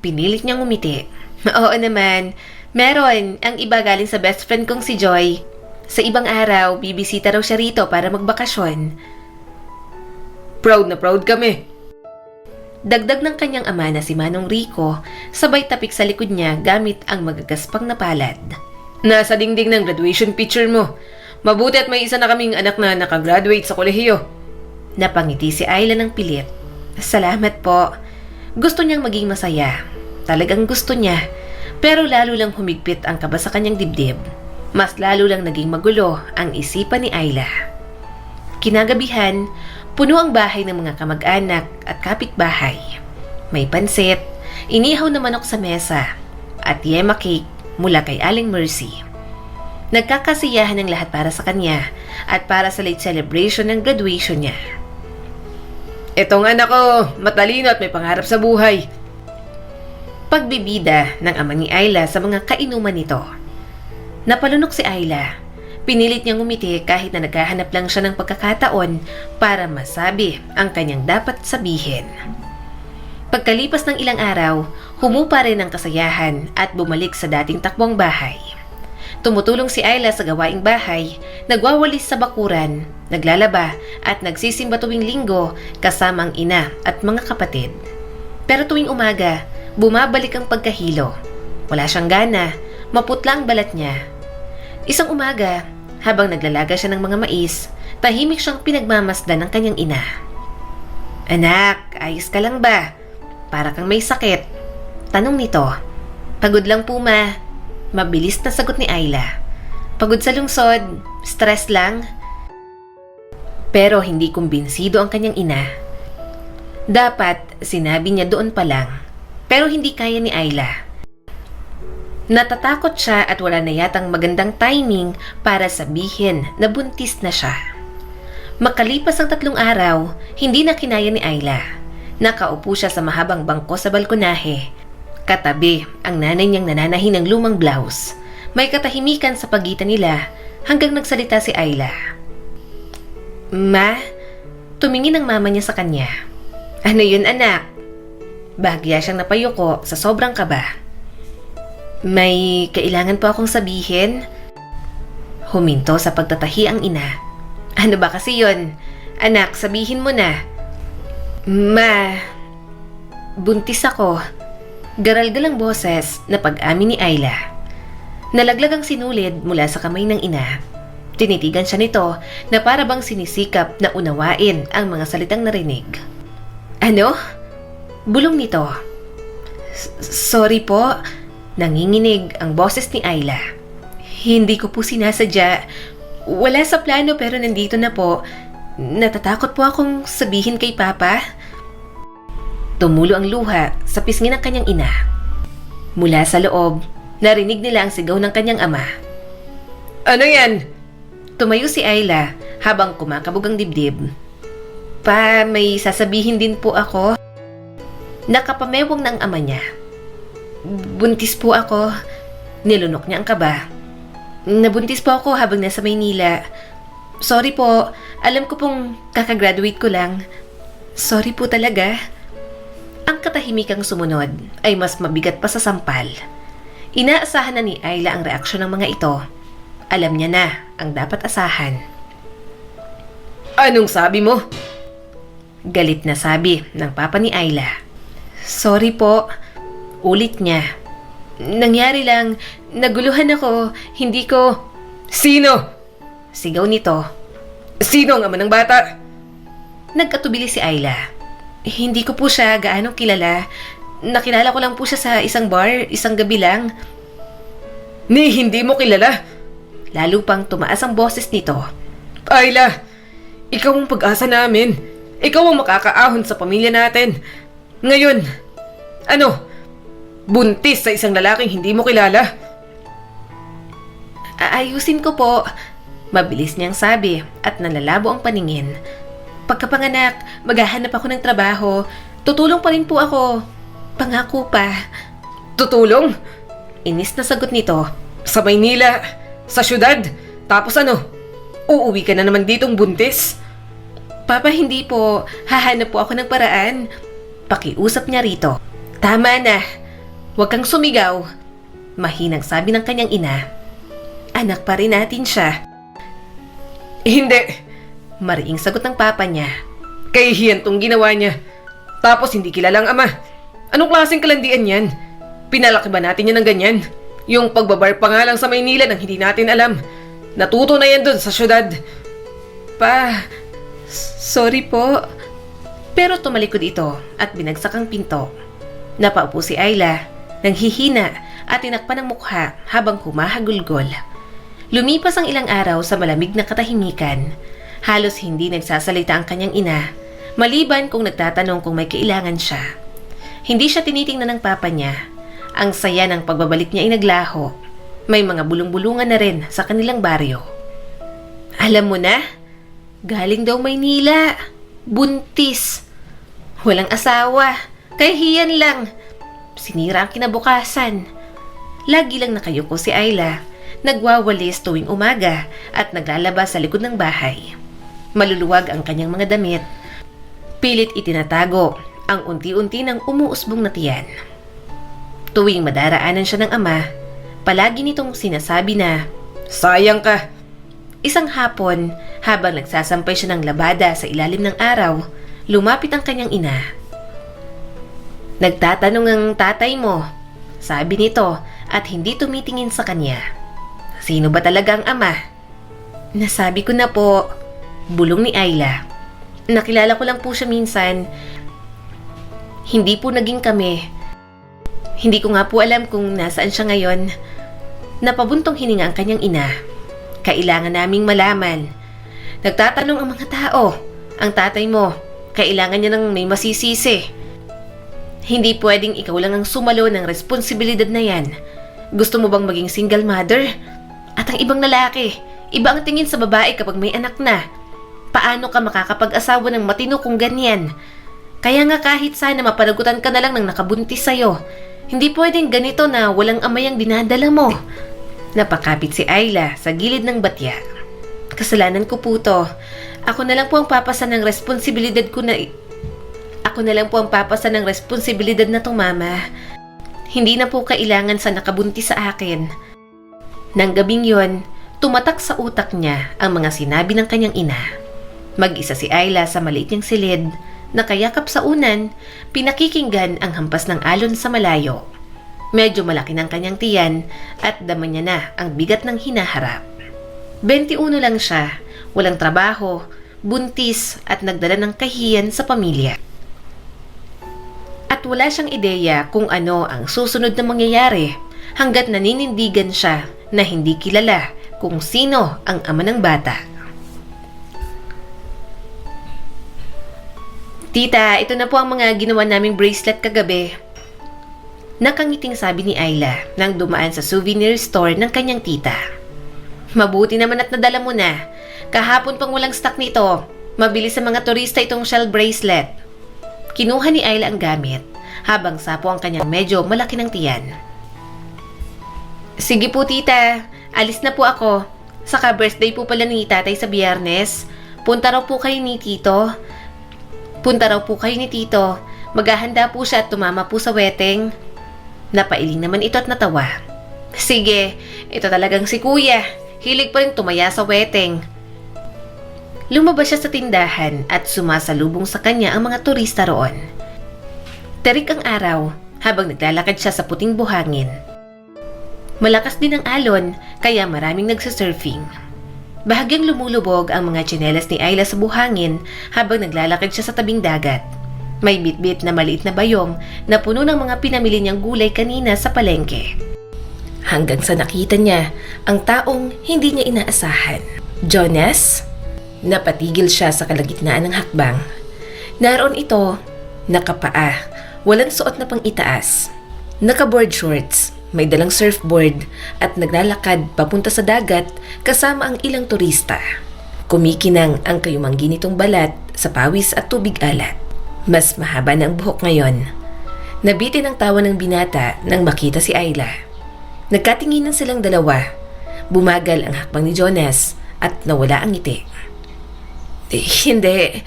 Pinilit niyang umiti. Oo naman. Meron. Ang iba galing sa best friend kong si Joy. Sa ibang araw, bibisita raw siya rito para magbakasyon. Proud na proud kami. Dagdag ng kanyang ama na si Manong Rico, sabay tapik sa likod niya gamit ang magagaspang na palad. Nasa dingding ng graduation picture mo. Mabuti at may isa na kaming anak na nakagraduate sa kolehiyo. Napangiti si Ayla ng pilit. Salamat po. Gusto niyang maging masaya. Talagang gusto niya. Pero lalo lang humigpit ang kaba sa kanyang dibdib. Mas lalo lang naging magulo ang isipan ni Ayla. Kinagabihan, puno ang bahay ng mga kamag-anak at kapitbahay. May pansit, inihaw na manok sa mesa, at yema cake mula kay Aling Mercy. Nagkakasiyahan ng lahat para sa kanya at para sa late celebration ng graduation niya. Etong anak ko, matalino at may pangarap sa buhay. Pagbibida ng ama ni Ayla sa mga kainuman nito. Napalunok si Ayla. Pinilit niyang ngumiti kahit na naghahanap lang siya ng pagkakataon para masabi ang kanyang dapat sabihin. Pagkalipas ng ilang araw, humupa rin ang kasayahan at bumalik sa dating takbong bahay. Tumutulong si Ayla sa gawaing bahay, nagwawalis sa bakuran, naglalaba at nagsisimba tuwing linggo kasama ang ina at mga kapatid. Pero tuwing umaga, bumabalik ang pagkahilo. Wala siyang gana, maputla ang balat niya. Isang umaga, habang naglalaga siya ng mga mais, tahimik siyang pinagmamasdan ng kanyang ina. Anak, ayos ka lang ba? Para kang may sakit. Tanong nito. Pagod lang po ma. Mabilis na sagot ni Ayla. Pagod sa lungsod, stress lang. Pero hindi kumbinsido ang kanyang ina. Dapat sinabi niya doon pa lang. Pero hindi kaya ni Ayla. Natatakot siya at wala na yatang magandang timing para sabihin na buntis na siya. Makalipas ang 3 araw, hindi na kinaya ni Ayla. Nakaupo siya sa mahabang bangko sa balkonahe. Katabi ang nanay niyang nananahi ng lumang blouse. May katahimikan sa pagitan nila hanggang nagsalita si Ayla. Ma, tumingin ang mama niya sa kanya. Ano yun anak? Bahagya siyang napayuko sa sobrang kaba. May kailangan po akong sabihin. Huminto sa pagtatahi ang ina. Ano ba kasi yun? Anak, sabihin mo na. Ma, buntis ako. Garalgal ang boses na pag-amin ni Ayla. Nalaglag ang sinulid mula sa kamay ng ina. Tinitigan siya nito na para bang sinisikap na unawain ang mga salitang narinig. Ano? Bulong nito. Sorry po. Nanginginig ang boses ni Ayla. Hindi ko po sinasadya. Wala sa plano pero nandito na po. Natatakot po akong sabihin kay Papa. Tumulo ang luha sa pisngi ng kanyang ina. Mula sa loob, narinig nila ang sigaw ng kanyang ama. Ano yan? Tumayo si Ayla habang kumakabog ang dibdib. Pa, may sasabihin din po ako. Nakapamewang ng ama niya. Buntis po ako. Nilunok niya ang kaba. Nabuntis po ako habang nasa Maynila. Sorry po, alam ko pong kakagraduate ko lang. Sorry po talaga. Ang katahimikang sumunod ay mas mabigat pa sa sampal. Inaasahan na ni Ayla ang reaksyon ng mga ito. Alam niya na ang dapat asahan. Anong sabi mo? Galit na sabi ng papa ni Ayla. Sorry po. Ulit niya. Nangyari lang, naguluhan ako, hindi ko... Sino? Sigaw nito. Sino ang ama ng bata? Nagkatubili si Ayla. Hindi ko po siya gaano kilala. Nakilala ko lang po siya sa isang bar, isang gabi lang. Ni hindi mo kilala? Lalo pang tumaas ang boses nito. Ayla, ikaw ang pag-asa namin. Ikaw ang makakaahon sa pamilya natin. Ngayon, ano? Buntis sa isang lalaking hindi mo kilala? Aayusin ko po. Mabilis niyang sabi at nalalabo ang paningin. Pagkapanganak, maghahanap ako ng trabaho. Tutulong pa rin po ako. Pangako pa. Tutulong? Inis na sagot nito. Sa Maynila? Sa syudad? Tapos ano? Uuwi ka na naman ditong buntis? Papa, hindi po. Hahanap po ako ng paraan. Pakiusap niya rito. Tama na. Huwag kang sumigaw. Mahinang sabi ng kanyang ina. Anak pa rin natin siya. Hindi. Mariing sagot ng papa niya. Kahihiyan tong ginawa niya. Tapos hindi kilalang ama. Anong klaseng kalandian yan? Pinalaki ba natin yan ng ganyan? Yung pagbabar pa nga lang sa Maynila nang hindi natin alam. Natuto na yan dun sa syudad. Pa, sorry po. Pero tumalikod ito at binagsak ang pinto. Napaupo si Ayla. Nanghihina at tinakpan ang mukha habang humahagulgol. Lumipas ang ilang araw sa malamig na katahimikan. Halos hindi nagsasalita ang kanyang ina, maliban kung nagtatanong kung may kailangan siya. Hindi siya tinitingnan ng papa niya. Ang saya ng pagbabalik niya ay naglaho. May mga bulong-bulungan na rin sa kanilang baryo. Alam mo na, galing daw Maynila. Buntis. Walang asawa. Kahihiyan lang. Sinira ang kinabukasan. Lagi lang nakayuko si Ayla. Nagwawalis tuwing umaga at naglalabas sa likod ng bahay. Maluluwag ang kanyang mga damit. Pilit itinatago ang unti-unti ng umuusbong na tiyan. Tuwing madaraanan siya ng ama, palagi nitong sinasabi na, "Sayang ka." Isang hapon, habang nagsasampay siya ng labada sa ilalim ng araw, lumapit ang kanyang ina. "Nagtatanong ang tatay mo," sabi nito at hindi tumitingin sa kanya. "Sino ba talaga ang ama?" "Nasabi ko na po," bulong ni Ayla. "Nakilala ko lang po siya minsan. Hindi po naging kami. Hindi ko nga po alam kung nasaan siya ngayon." Napabuntong hininga ang kanyang ina. "Kailangan naming malaman. Nagtatanong ang mga tao. Ang tatay mo, kailangan niya ng may masisisi. Hindi pwedeng ikaw lang ang sumalo ng responsibilidad na yan. Gusto mo bang maging single mother? At ang ibang lalaki, iba ang tingin sa babae kapag may anak na. Paano ka makakapag-asawa ng matino kung ganyan? Kaya nga kahit sana mapanagutan ka na lang ng nakabuntis sa'yo, hindi pwedeng ganito na walang amay ang dinadala mo." Napakapit si Ayla sa gilid ng batya. "Kasalanan ko po to. Ako na lang po ang papasa ng responsibilidad na to, Mama. Hindi na po kailangan sa nakabuntis sa akin." Nang gabing yon, tumatak sa utak niya ang mga sinabi ng kanyang ina. Mag-isa si Ayla sa maliit niyang silid, nakayakap sa unan, pinakikinggan ang hampas ng alon sa malayo. Medyo malaki ng kanyang tiyan at dama niya na ang bigat ng hinaharap. 21 lang siya, walang trabaho, buntis at nagdala ng kahiyan sa pamilya. At wala siyang ideya kung ano ang susunod na mangyayari hanggat naninindigan siya na hindi kilala kung sino ang ama ng bata. "Tita, ito na po ang mga ginawa naming bracelet kagabi." Nakangiting sabi ni Ayla nang dumaan sa souvenir store ng kanyang tita. "Mabuti naman at nadala mo na. Kahapon pang walang stock nito. Mabilis sa mga turista itong shell bracelet." Kinuha ni Ayla ang gamit habang sapo ang kanyang medyo malaki ng tiyan. "Sige po tita, alis na po ako. Saka birthday po pala ni tatay sa Biyernes. Punta raw po kayo ni Tito. Maghahanda po siya at tumama po sa wedding." Napailing naman ito at natawa. "Sige, ito talagang si kuya. Hilig pa rin tumaya sa wedding." Lumabas siya sa tindahan at sumasalubong sa kanya ang mga turista roon. Terik ang araw habang naglalakad siya sa puting buhangin. Malakas din ang alon kaya maraming nagsasurfing. Bahagyang lumulubog ang mga tsinelas ni Ayla sa buhangin habang naglalakad siya sa tabing dagat. May bitbit na maliit na bayong na puno ng mga pinamili niyang gulay kanina sa palengke. Hanggang sa nakita niya ang taong hindi niya inaasahan. "Jonas?" Napatigil siya sa kalagitnaan ng hakbang. Naroon ito, nakapaa, walang suot na pang-itaas. Naka-board shorts, may dalang surfboard at naglalakad papunta sa dagat kasama ang ilang turista. Kumikinang ang kayumanggi nitong balat sa pawis at tubig alat. Mas mahaba na ang buhok ngayon. Nabitin ang tawa ng binata nang makita si Ayla. Nagkatinginan silang dalawa. Bumagal ang hakbang ni Jonas at nawala ang ngiti. Hindi.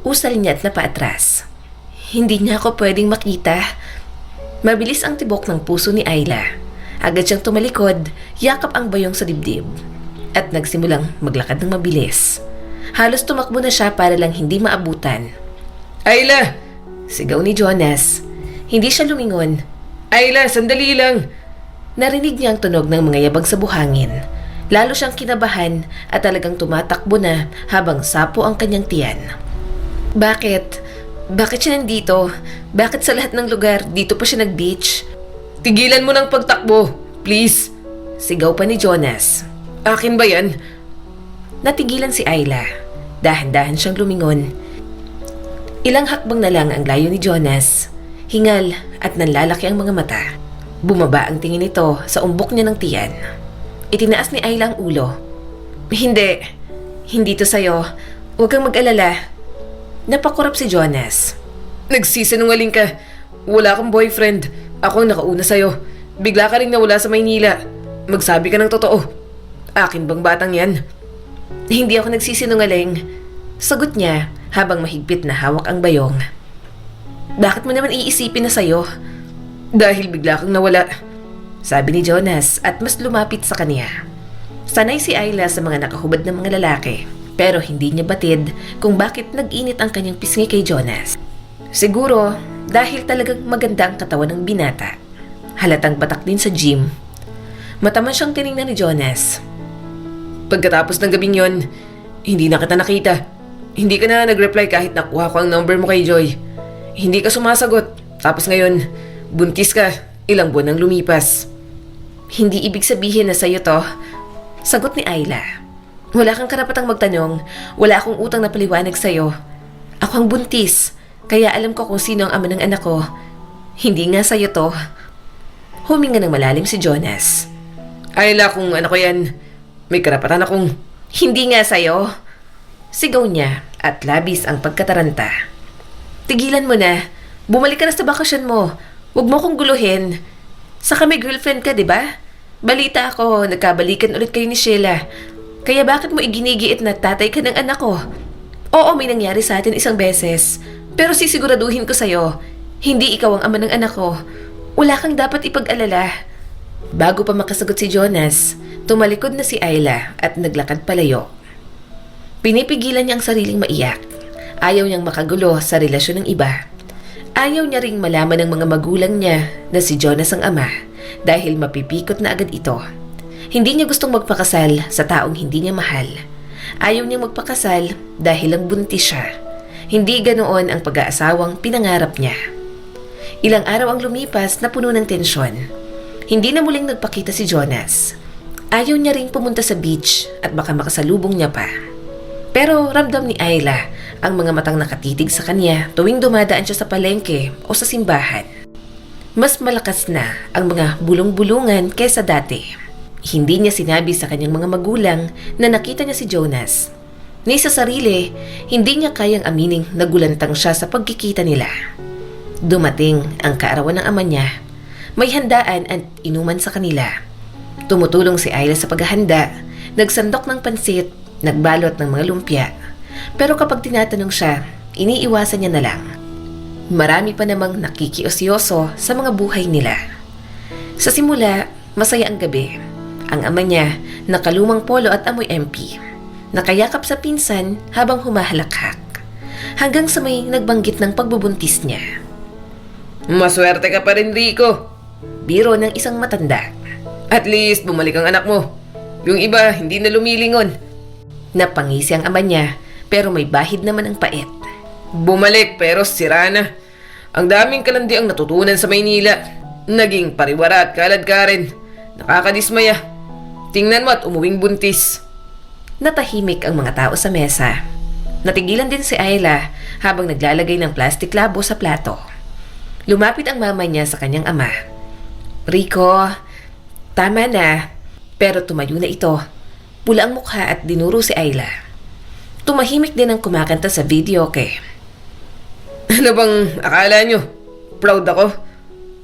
Usal niya at napaatras. Hindi niya ako pwedeng makita." Mabilis ang tibok ng puso ni Ayla. Agad siyang tumalikod, yakap ang bayong sa dibdib. At nagsimulang maglakad ng mabilis. Halos tumakbo na siya para lang hindi maabutan. "Ayla!" sigaw ni Jonas. Hindi siya lumingon. "Ayla, sandali lang!" Narinig niya ang tunog ng mga yabag sa buhangin. Lalo siyang kinabahan at talagang tumatakbo na habang sapo ang kanyang tiyan. Bakit? Bakit siya nandito? Bakit sa lahat ng lugar dito pa siya nag-beach? "Tigilan mo ng pagtakbo, please!" sigaw pa ni Jonas. "Akin ba yan?" Natigilan si Ayla. Dahan-dahan siyang lumingon. Ilang hakbang na lang ang layo ni Jonas. Hingal at nanlalaki ang mga mata. Bumaba ang tingin nito sa umbok niya ng tiyan. Itinaas ni Ayla ang ulo. Hindi. Hindi to sa'yo. Huwag kang mag-alala. Napakurap si Jonas. Nagsisinungaling ka. Wala kang boyfriend. Ako ang nakauna sa'yo. Bigla ka rin nawala sa Maynila. Magsabi ka ng totoo. Akin bang batang yan? Hindi ako nagsisinungaling. Sagot niya habang mahigpit na hawak ang bayong. Bakit mo naman iisipin na sa'yo? Dahil bigla kang nawala. Sabi ni Jonas at mas lumapit sa kanya. Sanay si Ayla sa mga nakahubad na mga lalaki, pero hindi niya batid kung bakit nag-init ang kanyang pisngi kay Jonas. Siguro dahil talagang maganda ang katawan ng binata. Halatang batak din sa gym. Mataman siyang tiningnan ni Jonas. Pagkatapos ng gabing yon, hindi na kita nakita. Hindi ka na nag-reply kahit nakuha ko ang number mo kay Joy. Hindi ka sumasagot. Tapos ngayon, buntis ka. Ilang buwan nang lumipas. Hindi ibig sabihin na sa'yo to. Sagot ni Ayla. Wala kang karapatang magtanong. Wala akong utang na paliwanag sa'yo. Ako ang buntis. Kaya alam ko kung sino ang ama ng anak ko. Hindi nga sa'yo to. Huminga ng malalim si Jonas. Ayla, kung ano ko yan, may karapatan akong... Hindi nga sa'yo. Sigaw niya at labis ang pagkataranta. Tigilan mo na. Bumalik ka na sa bakasyon mo. Huwag mo kong guluhin. Saka may girlfriend ka, di ba? Balita ako, nagkabalikan ulit kayo ni Sheila. Kaya bakit mo iginigiit na tatay ka ng anak ko? Oo, may nangyari sa atin isang beses. Pero sisiguraduhin ko sa'yo, hindi ikaw ang ama ng anak ko. Wala kang dapat ipag-alala. Bago pa makasagot si Jonas, tumalikod na si Ayla at naglakad palayo. Pinipigilan niya ang sariling maiyak. Ayaw niyang makagulo sa relasyon ng iba. Ayaw niya ring malaman ng mga magulang niya na si Jonas ang ama dahil mapipikot na agad ito. Hindi niya gustong magpakasal sa taong hindi niya mahal. Ayaw niyang magpakasal dahil lang buntis siya. Hindi ganoon ang pag-aasawang pinangarap niya. Ilang araw ang lumipas na puno ng tensyon. Hindi na muling nagpakita si Jonas. Ayaw niya ring pumunta sa beach at baka makasalubong niya pa. Pero ramdam ni Ayla ang mga matang nakatitig sa kanya tuwing dumadaan siya sa palengke o sa simbahan. Mas malakas na ang mga bulong-bulungan kaysa dati. Hindi niya sinabi sa kanyang mga magulang na nakita niya si Jonas. Ni sa sarili, hindi niya kayang amining nagulantang siya sa pagkikita nila. Dumating ang kaarawan ng ama niya. May handaan at inuman sa kanila. Tumutulong si Ayla sa paghahanda, nagsandok ng pansit, nagbalot ng mga lumpia. Pero kapag tinatanong siya, iniiwasan niya na lang. Marami pa namang nakikiosyoso sa mga buhay nila. Sa simula, masaya ang gabi. Ang ama niya, nakalumang polo at amoy MP. Nakayakap sa pinsan habang humahalakhak. Hanggang sa may nagbanggit ng pagbubuntis niya. Maswerte ka pa rin, Rico. Biro ng isang matanda. At least bumalik ang anak mo. Yung iba, hindi na lumilingon. Napangisi ang ama niya, pero may bahid naman ang pait. Bumalik pero sira na. Ang daming kalandi ang natutunan sa Maynila. Naging pariwara at kalad ka rin. Nakakadismaya. Tingnan mo at umuwing buntis. Natahimik ang mga tao sa mesa. Natigilan din si Ayla habang naglalagay ng plastic labo sa plato. Lumapit ang mama niya sa kanyang ama. Rico, tama na. Pero tumayo na ito. Pula ang mukha at dinuro si Ayla. Tumahimik din ang kumakanta sa video ke. Ano bang akala nyo? Proud ako?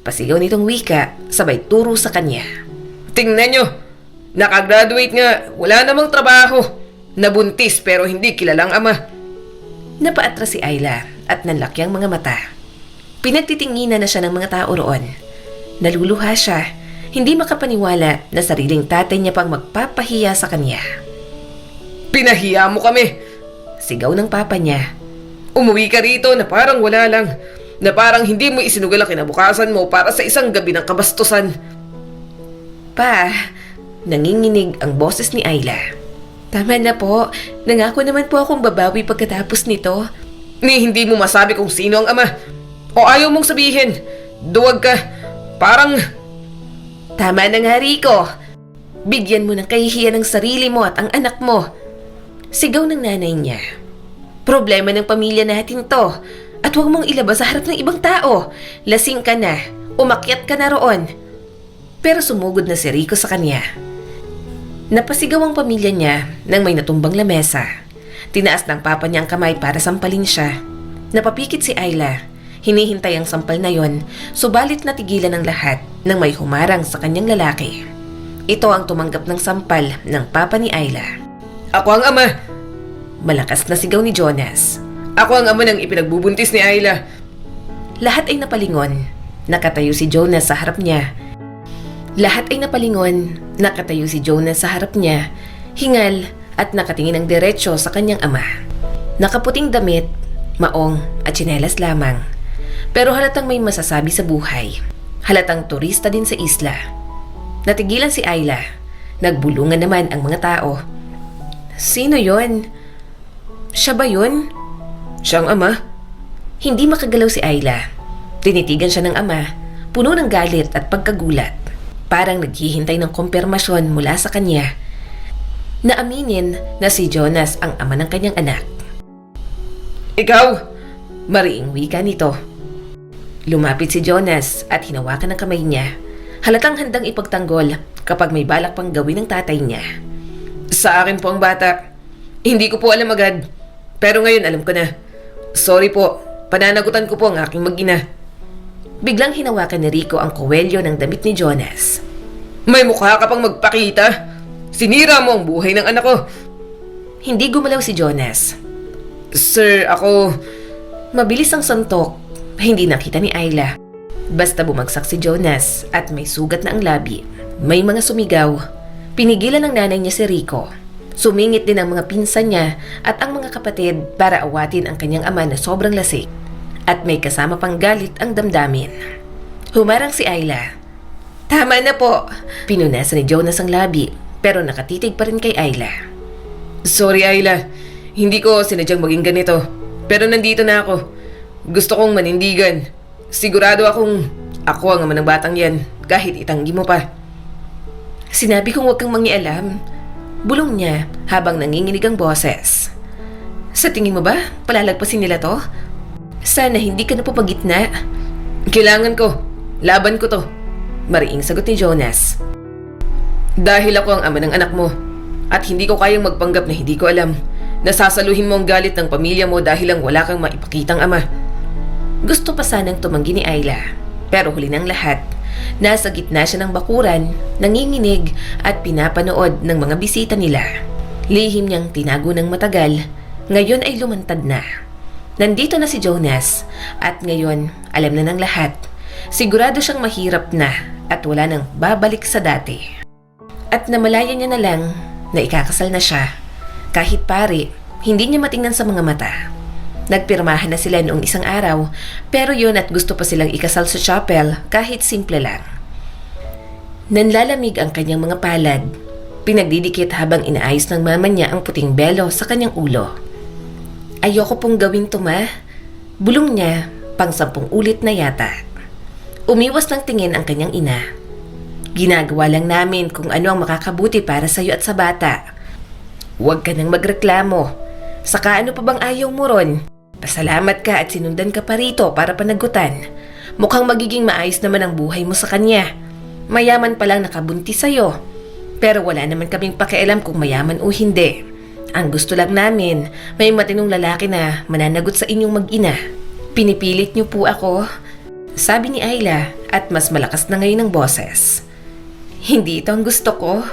Pasigaw nitong wika, sabay turo sa kanya. Tingnan nyo! Nakagraduate nga, wala namang trabaho. Nabuntis pero hindi kilalang ama. Napaatras si Ayla at nanlaki ang mga mata. Pinagtitinginan na siya ng mga tao roon. Naluluha siya, hindi makapaniwala na sariling tatay niya pang magpapahiya sa kanya. Pinahiya mo kami! Sigaw ng papa niya. Umuwi ka rito na parang wala lang. Na parang hindi mo isinugal ang kinabukasan mo para sa isang gabi ng kabastusan. Pa, nanginginig ang boses ni Ayla. Tama na po, nangako naman po akong babawi pagkatapos nito. Ni hindi mo masabi kung sino ang ama. O ayaw mong sabihin, duwag ka, parang... Tama na nga, Rico. Bigyan mo ng kahihiyan ng sarili mo at ang anak mo. Sigaw ng nanay niya. Problema ng pamilya natin to. At huwag mong ilabas sa harap ng ibang tao. Lasing ka na. Umakyat ka na roon. Pero sumugod na si Rico sa kanya. Napasigaw ang pamilya niya nang may natumbang lamesa. Tinaas ng papa niya ang kamay para sampalin siya. Napapikit si Ayla. Hinihintay ang sampal na yon, subalit natigilan ng lahat nang may humarang sa kanyang lalaki. Ito ang tumanggap ng sampal ng papa ni Ayla. "Ako ang ama!" Malakas na sigaw ni Jonas. "Ako ang ama ng ipinagbubuntis ni Ayla!" Lahat ay napalingon. Nakatayo si Jonas sa harap niya. Hingal at nakatingin ng diretsyo sa kanyang ama. Nakaputing damit, maong at tsinelas lamang. Pero halatang may masasabi sa buhay. Halatang turista din sa isla. Natigilan si Ayla. Nagbulungan naman ang mga tao. "Sino yon? Siya ba yun?" "Siyang ama." Hindi makagalaw si Ayla. Tinitigan siya ng ama, puno ng galit at pagkagulat. Parang naghihintay ng kumpirmasyon mula sa kanya na aminin na si Jonas ang ama ng kanyang anak. "Ikaw!" Mariing wika nito. Lumapit si Jonas at hinawakan ng kamay niya. Halatang handang ipagtanggol kapag may balak pang gawin ng tatay niya. "Sa akin po ang bata. Hindi ko po alam agad. Pero ngayon alam ko na. Sorry po, pananagutan ko po ang aking mag-ina." Biglang hinawakan ni Rico ang kuwelyo ng damit ni Jonas. "May mukha ka pang magpakita. Sinira mo ang buhay ng anak ko." Hindi gumalaw si Jonas. "Sir, ako..." Mabilis ang santok. Hindi nakita ni Ayla. Basta bumagsak si Jonas at may sugat na ang labi. May mga sumigaw. Pinigilan ng nanay niya si Rico. Sumingit din ang mga pinsan niya at ang mga kapatid para awatin ang kanyang ama na sobrang lasik. At may kasama pang galit ang damdamin. Humarang si Ayla. "Tama na po." Pinunasan ni Jonas ang labi pero nakatitig pa rin kay Ayla. "Sorry Ayla, hindi ko sinadyang maging ganito. Pero nandito na ako. Gusto kong manindigan. Sigurado akong ako ang ama ng batang yan kahit itanggi mo pa." "Sinabi kong huwag kang mangialam." Bulong niya habang nanginginig ang boses. "Sa tingin mo ba palalagpasin nila to? Sana hindi ka na pupagitna." "Kailangan ko. Laban ko to." Mariing sagot ni Jonas. "Dahil ako ang ama ng anak mo at hindi ko kayang magpanggap na hindi ko alam. Nasasaluhin mo ang galit ng pamilya mo dahil lang wala kang maipakitang ama." Gusto pa sanang tumanggi ni Ayla, pero huli ng lahat, nasa gitna siya ng bakuran, nanginginig at pinapanood ng mga bisita nila. Lihim niyang tinago ng matagal, ngayon ay lumantad na. Nandito na si Jonas at ngayon alam na ng lahat. Sigurado siyang mahirap na at wala nang babalik sa dati. At namalaya niya na lang na ikakasal na siya. Kahit pare, hindi niya matingnan sa mga mata. Nagpirmahan na sila noong isang araw, pero yun at gusto pa silang ikasal sa chapel kahit simple lang. Nanlalamig ang kanyang mga palad. Pinagdidikit habang inaayos ng mama niya ang puting belo sa kanyang ulo. "Ayoko pong gawin to, ma." Bulong niya, pang 10 ulit na yata. Umiwas ng tingin ang kanyang ina. "Ginagawa lang namin kung ano ang makakabuti para sa'yo at sa bata. Huwag ka nang magreklamo. Saka ano pa bang ayaw mo ron? Pasalamat ka at sinundan ka pa rito para panagutan. Mukhang magiging maayos naman ang buhay mo sa kanya. Mayaman pa lang nakabuntis sa'yo. Pero wala naman kaming pakialam kung mayaman o hindi. Ang gusto lang namin, may matinong lalaki na mananagot sa inyong mag-ina. Pinipilit niyo po ako," sabi ni Ayla at mas malakas na ngayon ang boses. "Hindi ito ang gusto ko."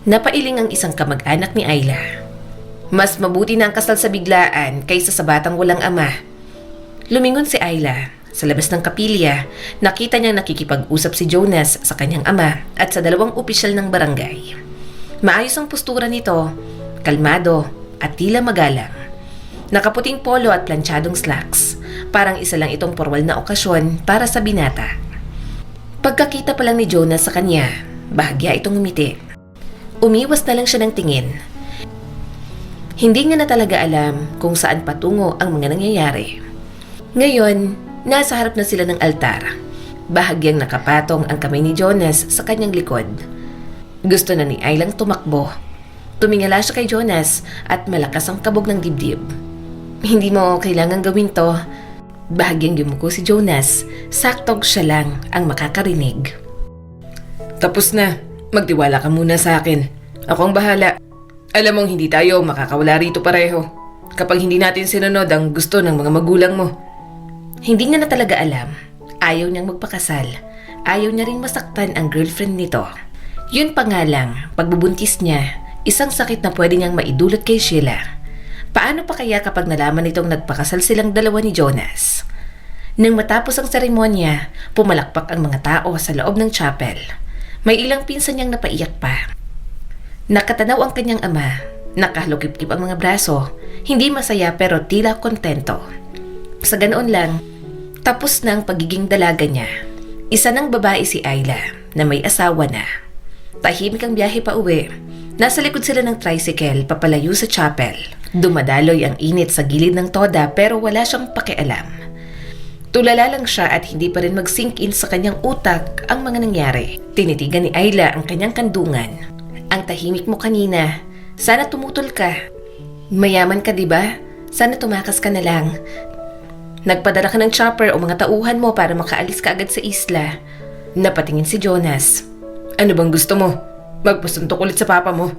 Napailing ang isang kamag-anak ni Ayla. Mas mabuti na ang kasal sa biglaan kaysa sa batang walang ama. Lumingon si Ayla. Sa labas ng kapilya, nakita niyang nakikipag-usap si Jonas sa kanyang ama at sa 2 opisyal ng barangay. Maayos ang postura nito, kalmado at tila magalang. Nakaputing polo at planchadong slacks. Parang isa lang itong formal na okasyon para sa binata. Pagkakita pa lang ni Jonas sa kanya, bahagya itong umiti. Umiwas na lang siya ng tingin. Hindi niya na talaga alam kung saan patungo ang mga nangyayari. Ngayon, nasa harap na sila ng altar. Bahagyang nakapatong ang kamay ni Jonas sa kanyang likod. Gusto na ni Aylang tumakbo. Tumingala siya kay Jonas at malakas ang kabog ng dibdib. "Hindi mo kailangan gawin to." Bahagyang yumuko si Jonas. Saktog siya lang ang makakarinig. Tapos na. Magtiwala ka muna sa akin. Ako ang bahala. Alam mong hindi tayo makakawala rito pareho kapag hindi natin sinunod ang gusto ng mga magulang mo. Hindi niya na talaga alam. Ayaw niyang magpakasal. Ayaw niya ring masaktan ang girlfriend nito. Yun pa nga lang, pagbubuntis niya, isang sakit na pwede niyang maidulot kay Sheila. Paano pa kaya kapag nalaman nitong nagpakasal silang dalawa ni Jonas? Nang matapos ang seremonya, pumalakpak ang mga tao sa loob ng chapel. May ilang pinsan niyang napaiyak pa. Nakatanaw ang kanyang ama, nakahalukip-kip ang mga braso, hindi masaya pero tila kontento. Sa ganoon lang, tapos na ang pagiging dalaga niya. Isa ng babae si Ayla na may asawa na. Tahimik ang biyahe pa uwi. Nasa likod sila ng tricycle papalayo sa chapel. Dumadaloy ang init sa gilid ng toda pero wala siyang pakialam. Tulala lang siya at hindi pa rin mag-sink in sa kanyang utak ang mga nangyari. Tinitigan ni Ayla ang kanyang kandungan. Ang tahimik mo kanina, sana tumutol ka. Mayaman ka, diba? Sana tumakas ka na lang. Nagpadala ka ng chopper o mga tauhan mo para makaalis ka agad sa isla. Napatingin si Jonas. Ano bang gusto mo? Magpasuntok ulit sa papa mo.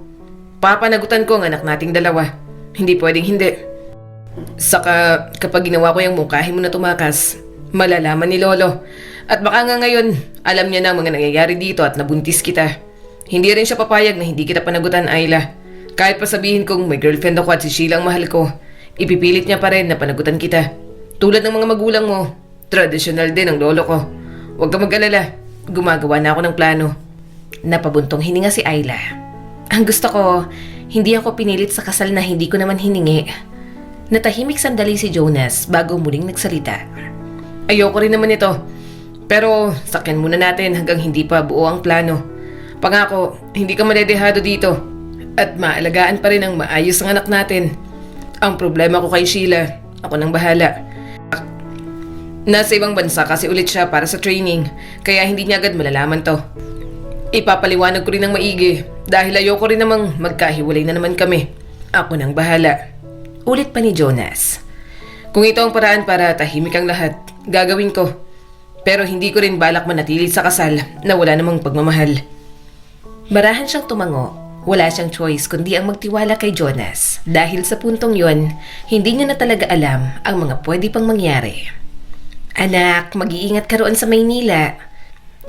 Papanagutan ko ang anak nating dalawa. Hindi pwedeng hindi. Saka kapag ginawa ko yung mungkahi mo na tumakas, malalaman ni Lolo. At baka nga ngayon, alam niya na ang mga nangyayari dito at nabuntis kita. Hindi rin siya papayag na hindi kita panagutan, Ayla. Kahit pa sabihin kong may girlfriend ako at si Sheila ang mahal ko, ipipilit niya pa rin na panagutan kita. Tulad ng mga magulang mo, tradisyonal din ang lolo ko. Huwag ka mag-alala, gumagawa na ako ng plano. Napabuntong hininga si Ayla. Ang gusto ko, hindi ako pinilit sa kasal na hindi ko naman hiningi. Natahimik sandali si Jonas bago muling nagsalita. Ayoko rin naman ito. Pero sakyan muna natin hanggang hindi pa buo ang plano. Pangako, hindi ka madedehado dito. At maalagaan pa rin ang maayos ang anak natin. Ang problema ko kay Sheila, ako nang bahala. Nasa ibang bansa kasi ulit siya para sa training, kaya hindi niya agad malalaman to. Ipapaliwanag ko rin ng maigi dahil ayoko rin namang magkahiwalay na naman kami. Ako nang bahala. Ulit pa ni Jonas. Kung ito ang paraan para tahimik ang lahat, gagawin ko. Pero hindi ko rin balak manatili sa kasal na wala namang pagmamahal. Marahan siyang tumango. Wala siyang choice kundi ang magtiwala kay Jonas. Dahil sa puntong yon, hindi niya na talaga alam ang mga pwede pang mangyari. Anak, mag-iingat ka roon sa Maynila.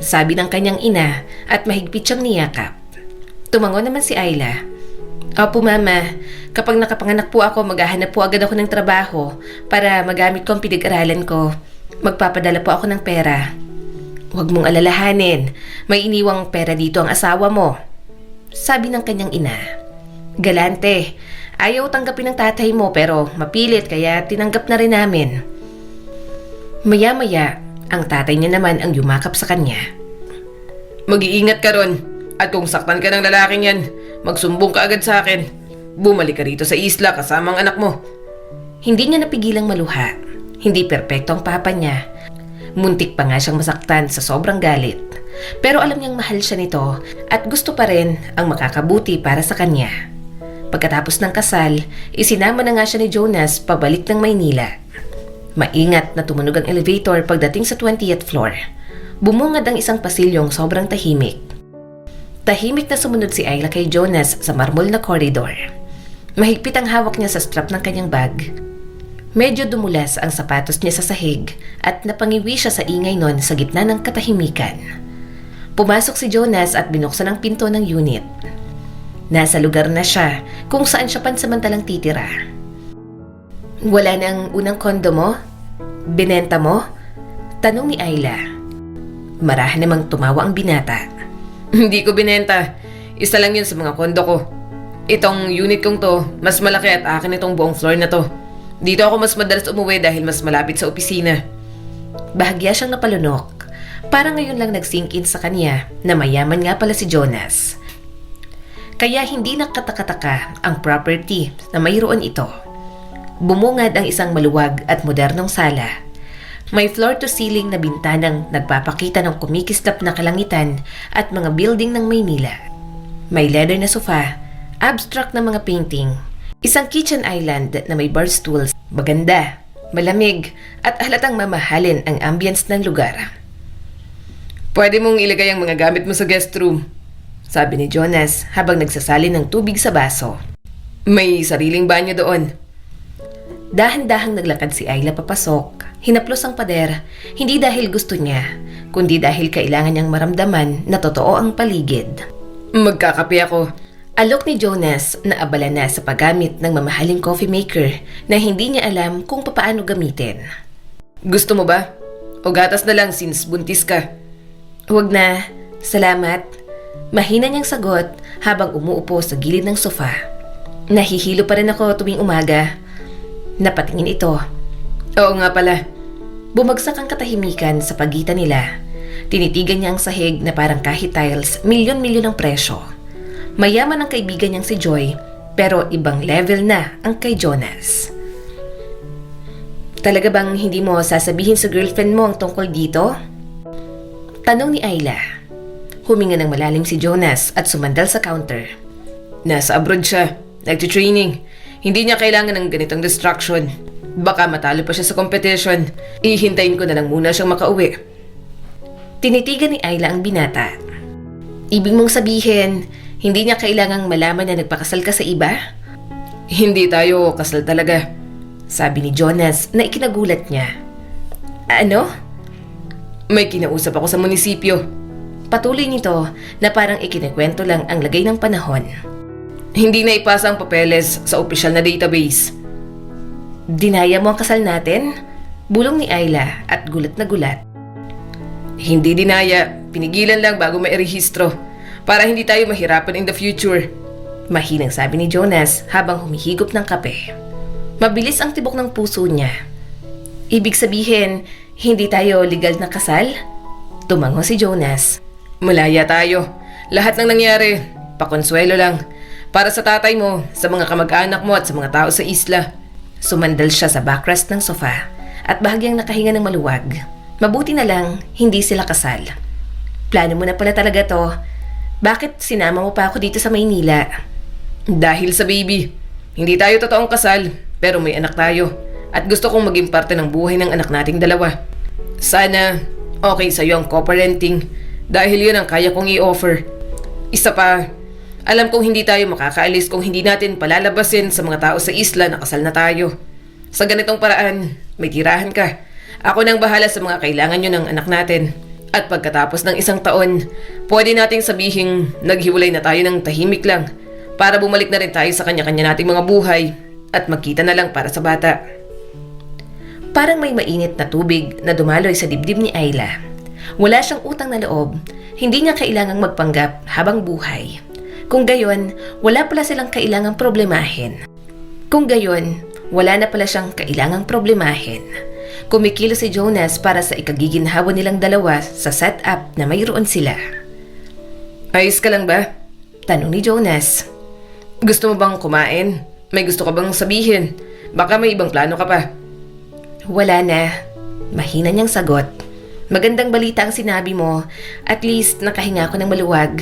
Sabi ng kanyang ina at mahigpit siyang niyakap. Tumango naman si Ayla. Opo mama, kapag nakapanganak po ako, maghahanap po agad ako ng trabaho para magamit ko ang pinag-aralan ko. Magpapadala po ako ng pera. Huwag mong alalahanin, may iniwang pera dito ang asawa mo. Sabi ng kanyang ina. Galante, ayaw tanggapin ng tatay mo pero mapilit kaya tinanggap na rin namin. Maya-maya, ang tatay niya naman ang yumakap sa kanya. Mag-iingat ka ron. At kung saktan ka ng lalaking yan, magsumbong ka agad sa akin. Bumalik ka rito sa isla kasama ang anak mo. Hindi niya napigilang maluha. Hindi perpekto ang papa niya. Muntik pa nga siyang masaktan sa sobrang galit. Pero alam niyang mahal siya nito at gusto pa rin ang makakabuti para sa kanya. Pagkatapos ng kasal, isinama na nga siya ni Jonas pabalik ng Maynila. Maingat na tumunog ang elevator pagdating sa 20th floor. Bumungad ang isang pasilyong sobrang tahimik. Tahimik na sumunod si Ayla kay Jonas sa marmol na corridor. Mahigpit ang hawak niya sa strap ng kanyang bag. Medyo dumulas ang sapatos niya sa sahig at napangiwi siya sa ingay nun sa gitna ng katahimikan. Pumasok si Jonas at binuksan ang pinto ng unit. Nasa lugar na siya kung saan siya pansamantalang titira. Wala nang unang kondo mo? Binenta mo? Tanong ni Ayla. Marahan namang tumawa ang binata. Hindi ko binenta. Isa lang yun sa mga kondo ko. Itong unit kong to, mas malaki at akin itong buong floor na to. Dito ako mas madalas umuwi dahil mas malapit sa opisina. Bahagya siyang napalunok. Parang ngayon lang nag-sink in sa kanya na mayaman nga pala si Jonas. Kaya hindi nakatakataka ang property na mayroon ito. Bumungad ang isang maluwag at modernong sala. May floor-to-ceiling na bintanang nagpapakita ng kumikislap na kalangitan at mga building ng Maynila. May leather na sofa, abstract na mga painting, isang kitchen island na may bar stools, maganda, malamig at halatang mamahalin ang ambience ng lugar. Pwede mong ilagay ang mga gamit mo sa guest room, sabi ni Jonas habang nagsasalin ng tubig sa baso. May sariling banyo doon. Dahan-dahang naglakad si Ayla papasok. Hinaplos ang pader, hindi dahil gusto niya, kundi dahil kailangan niyang maramdaman na totoo ang paligid. Magkakape ako. Alok ni Jonas na abala na sa paggamit ng mamahaling coffee maker na hindi niya alam kung papaano gamitin. Gusto mo ba? O gatas na lang since buntis ka? Huwag na, salamat. Mahina niyang sagot habang umuupo sa gilid ng sofa. Nahihilo pa rin ako tuwing umaga. Napatingin ito. Oo nga pala. Bumagsak ang katahimikan sa pagitan nila. Tinitigan niya ang sahig na parang kahit tiles, milyon-milyon ang presyo. Mayaman ang kaibigan niyang si Joy, pero ibang level na ang kay Jonas. Talaga bang hindi mo sasabihin sa girlfriend mo ang tungkol dito? Tanong ni Ayla. Huminga ng malalim si Jonas at sumandal sa counter. Nasa abroad siya. Nagtitraining. Hindi niya kailangan ng ganitong distraction. Baka matalo pa siya sa competition. Ihintayin ko na lang muna siyang makauwi. Tinitigan ni Ayla ang binata. Ibig mong sabihin, hindi niya kailangang malaman na nagpakasal ka sa iba? Hindi tayo kasal talaga, sabi ni Jonas na ikinagulat niya. Ano? May kinausap ako sa munisipyo. Patuloy nito na parang ikinikwento lang ang lagay ng panahon. Hindi na ipasa ang papeles sa opisyal na database. Dinaya mo ang kasal natin? Bulong ni Ayla at gulat na gulat. Hindi dinaya, pinigilan lang bago mairehistro para hindi tayo mahirapan in the future. Mahinang sabi ni Jonas habang humihigop ng kape. Mabilis ang tibok ng puso niya. Ibig sabihin, hindi tayo legal na kasal? Tumango si Jonas. Malaya tayo. Lahat ng nangyari, pakonsuelo lang. Para sa tatay mo, sa mga kamag-anak mo at sa mga tao sa isla. Sumandal siya sa backrest ng sofa at bahagyang nakahinga ng maluwag. Mabuti na lang, hindi sila kasal. Plano mo na pala talaga to. Bakit sinama mo pa ako dito sa Maynila? Dahil sa baby. Hindi tayo totoong kasal, pero may anak tayo. At gusto kong maging parte ng buhay ng anak nating dalawa. Sana okay sa'yo ang co-parenting dahil yun ang kaya kong i-offer. Isa pa, alam kong hindi tayo makakaalis kung hindi natin palalabasin sa mga tao sa isla na kasal na tayo. Sa ganitong paraan, may tirahan ka. Ako nang bahala sa mga kailangan nyo ng anak natin. At pagkatapos ng 1 taon, pwede nating sabihing naghiwalay na tayo ng tahimik lang para bumalik na rin tayo sa kanya-kanya nating mga buhay at magkita na lang para sa bata. Parang may mainit na tubig na dumaloy sa dibdib ni Ayla. Wala siyang utang na loob, hindi niya kailangang magpanggap habang buhay. Kung gayon, wala pala silang kailangang problemahin. Kung gayon, wala na pala siyang kailangang problemahin. Kumikilo si Jonas para sa ikagiginhawa nilang dalawa sa setup na mayroon sila. Ayos ka lang ba? Tanong ni Jonas. Gusto mo bang kumain? May gusto ka bang sabihin? Baka may ibang plano ka pa. Wala na. Mahina niyang sagot. Magandang balita ang sinabi mo. At least nakahinga ako ng maluwag.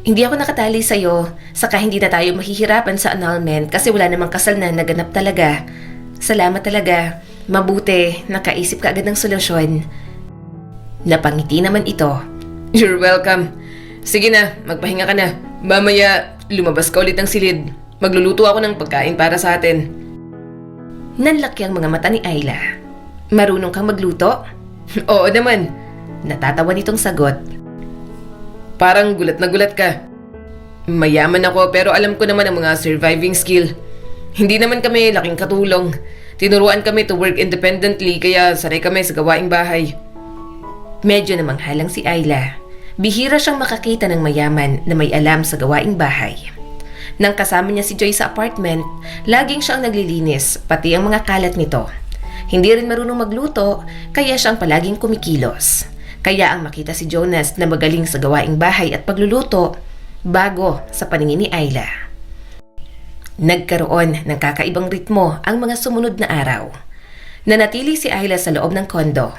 Hindi ako nakatali sa'yo, saka hindi na tayo mahihirapan sa annulment kasi wala namang kasal na naganap talaga. Salamat talaga. Mabuti, nakaisip ka agad ng solusyon. Napangiti naman ito. You're welcome. Sige na, magpahinga ka na. Mamaya, lumabas ka ulit ng silid. Magluluto ako ng pagkain para sa atin. Nanlaki ang mga mata ni Ayla. Marunong kang magluto? Oo naman. Natatawa nitong sagot. Parang gulat na gulat ka. Mayaman ako pero alam ko naman ang mga surviving skill. Hindi naman kami laking katulong. Tinuruan kami to work independently kaya sanay kami sa gawaing bahay. Medyo namanghalang si Ayla. Bihira siyang makakita ng mayaman na may alam sa gawaing bahay. Nang kasama niya si Joy sa apartment, laging siyang naglilinis, pati ang mga kalat nito. Hindi rin marunong magluto, kaya siyang palaging kumikilos. Kaya ang makita si Jonas na magaling sa gawaing bahay at pagluluto, bago sa paningin ni Ayla. Nagkaroon ng kakaibang ritmo ang mga sumunod na araw. Nanatili si Ayla sa loob ng kondo.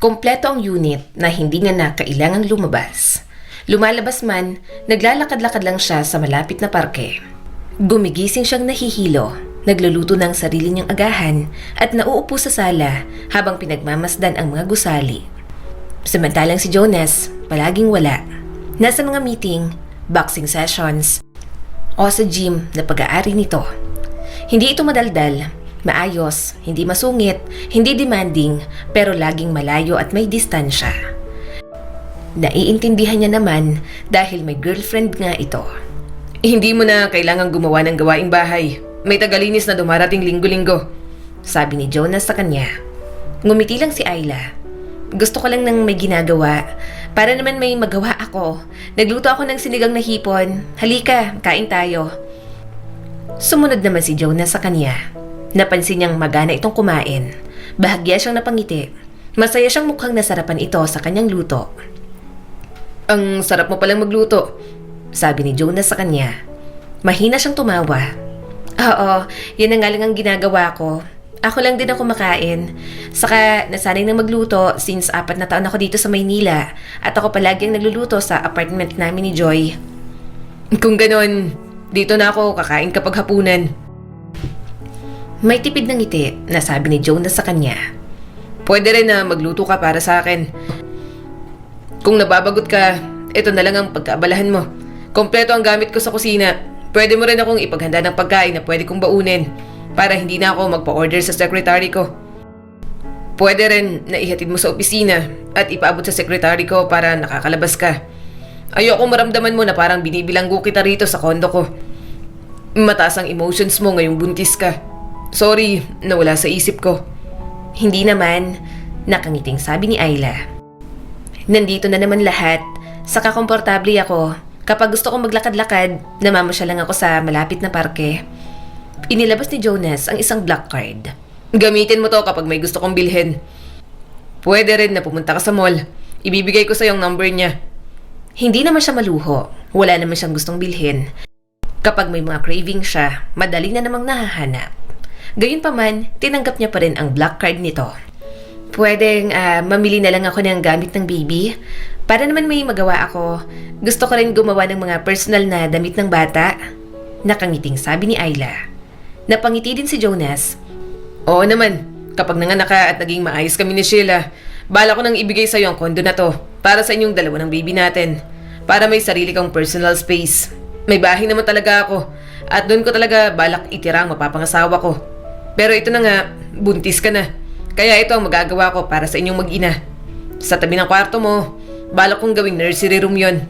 Kompleto ang unit na hindi niya na kailangang lumabas. Lumalabas man, naglalakad-lakad lang siya sa malapit na parke. Gumigising siyang nahihilo, nagluluto ng sarili niyang agahan at nauupo sa sala habang pinagmamasdan ang mga gusali. Samantalang si Jonas, palaging wala. Nasa mga meeting, boxing sessions, o sa gym na pag-aari nito. Hindi ito madaldal, maayos, hindi masungit, hindi demanding, pero laging malayo at may distansya. Naiintindihan niya naman dahil may girlfriend nga ito. Hindi mo na kailangang gumawa ng gawaing bahay. May tagalinis na dumarating linggo-linggo. Sabi ni Jonas sa kanya. Ngumiti lang si Ayla. Gusto ko lang ng may ginagawa. Para naman may magawa ako. Nagluto ako ng sinigang na hipon. Halika, kain tayo. Sumunod naman si Jonas sa kanya. Napansin niyang magana itong kumain. Bahagya siyang napangiti. Masaya siyang mukhang nasarapan ito sa kanyang luto. Ang sarap mo palang magluto. Sabi ni Jonas sa kanya. Mahina siyang tumawa. Oo, yun na nga lang ang ginagawa ko. Ako lang din ako makain. Saka nasanay na magluto since 4 na taon ako dito sa Maynila at ako palagi ang nagluluto sa apartment namin ni Joy. Kung ganon, dito na ako kakain kapag hapunan. May tipid ng ngiti na sabi ni Jonas sa kanya. Pwede rin na magluto ka para sa akin. Kung nababagot ka, ito na lang ang pagkaabalahan mo. Kompleto ang gamit ko sa kusina. Pwede mo rin akong ipaghanda ng pagkain na pwede kong baunin para hindi na ako magpa-order sa secretary ko. Pwede rin na ihatid mo sa opisina at ipaabot sa secretary ko para nakakalabas ka. Ayoko maramdaman mo na parang binibilanggo kita rito sa kondo ko. Mataas ang emotions mo ngayong buntis ka. Sorry, nawala sa isip ko. Hindi naman, nakangiting sabi ni Ayla. Nandito na naman lahat, saka komportable ako. Kapag gusto kong maglakad-lakad, namamasya lang ako sa malapit na parke. Inilabas ni Jonas ang isang black card. Gamitin mo to kapag may gusto kong bilhin. Pwede rin na pumunta ka sa mall. Ibibigay ko sa yung number niya. Hindi naman siya maluho. Wala naman siyang gustong bilhin. Kapag may mga craving siya, madali na namang nahahanap. Gayunpaman, tinanggap niya pa rin ang black card nito. Pwedeng mamili na lang ako ng gamit ng baby. Para naman may magawa ako. Gusto ko rin gumawa ng mga personal na damit ng bata. Nakangiting sabi ni Ayla. Napangiti din si Jonas. Oo naman, kapag nanganak ka at naging maayos kami ni Sheila, bala ko nang ibigay sa'yo ang kondo na to para sa inyong dalawa ng baby natin. Para may sarili kang personal space. May bahay naman talaga ako at doon ko talaga balak itira ang mapapangasawa ko. Pero ito na nga, buntis ka na. Kaya ito ang magagawa ko para sa inyong mag-ina. Sa tabi ng kwarto mo, balak kong gawing nursery room yon.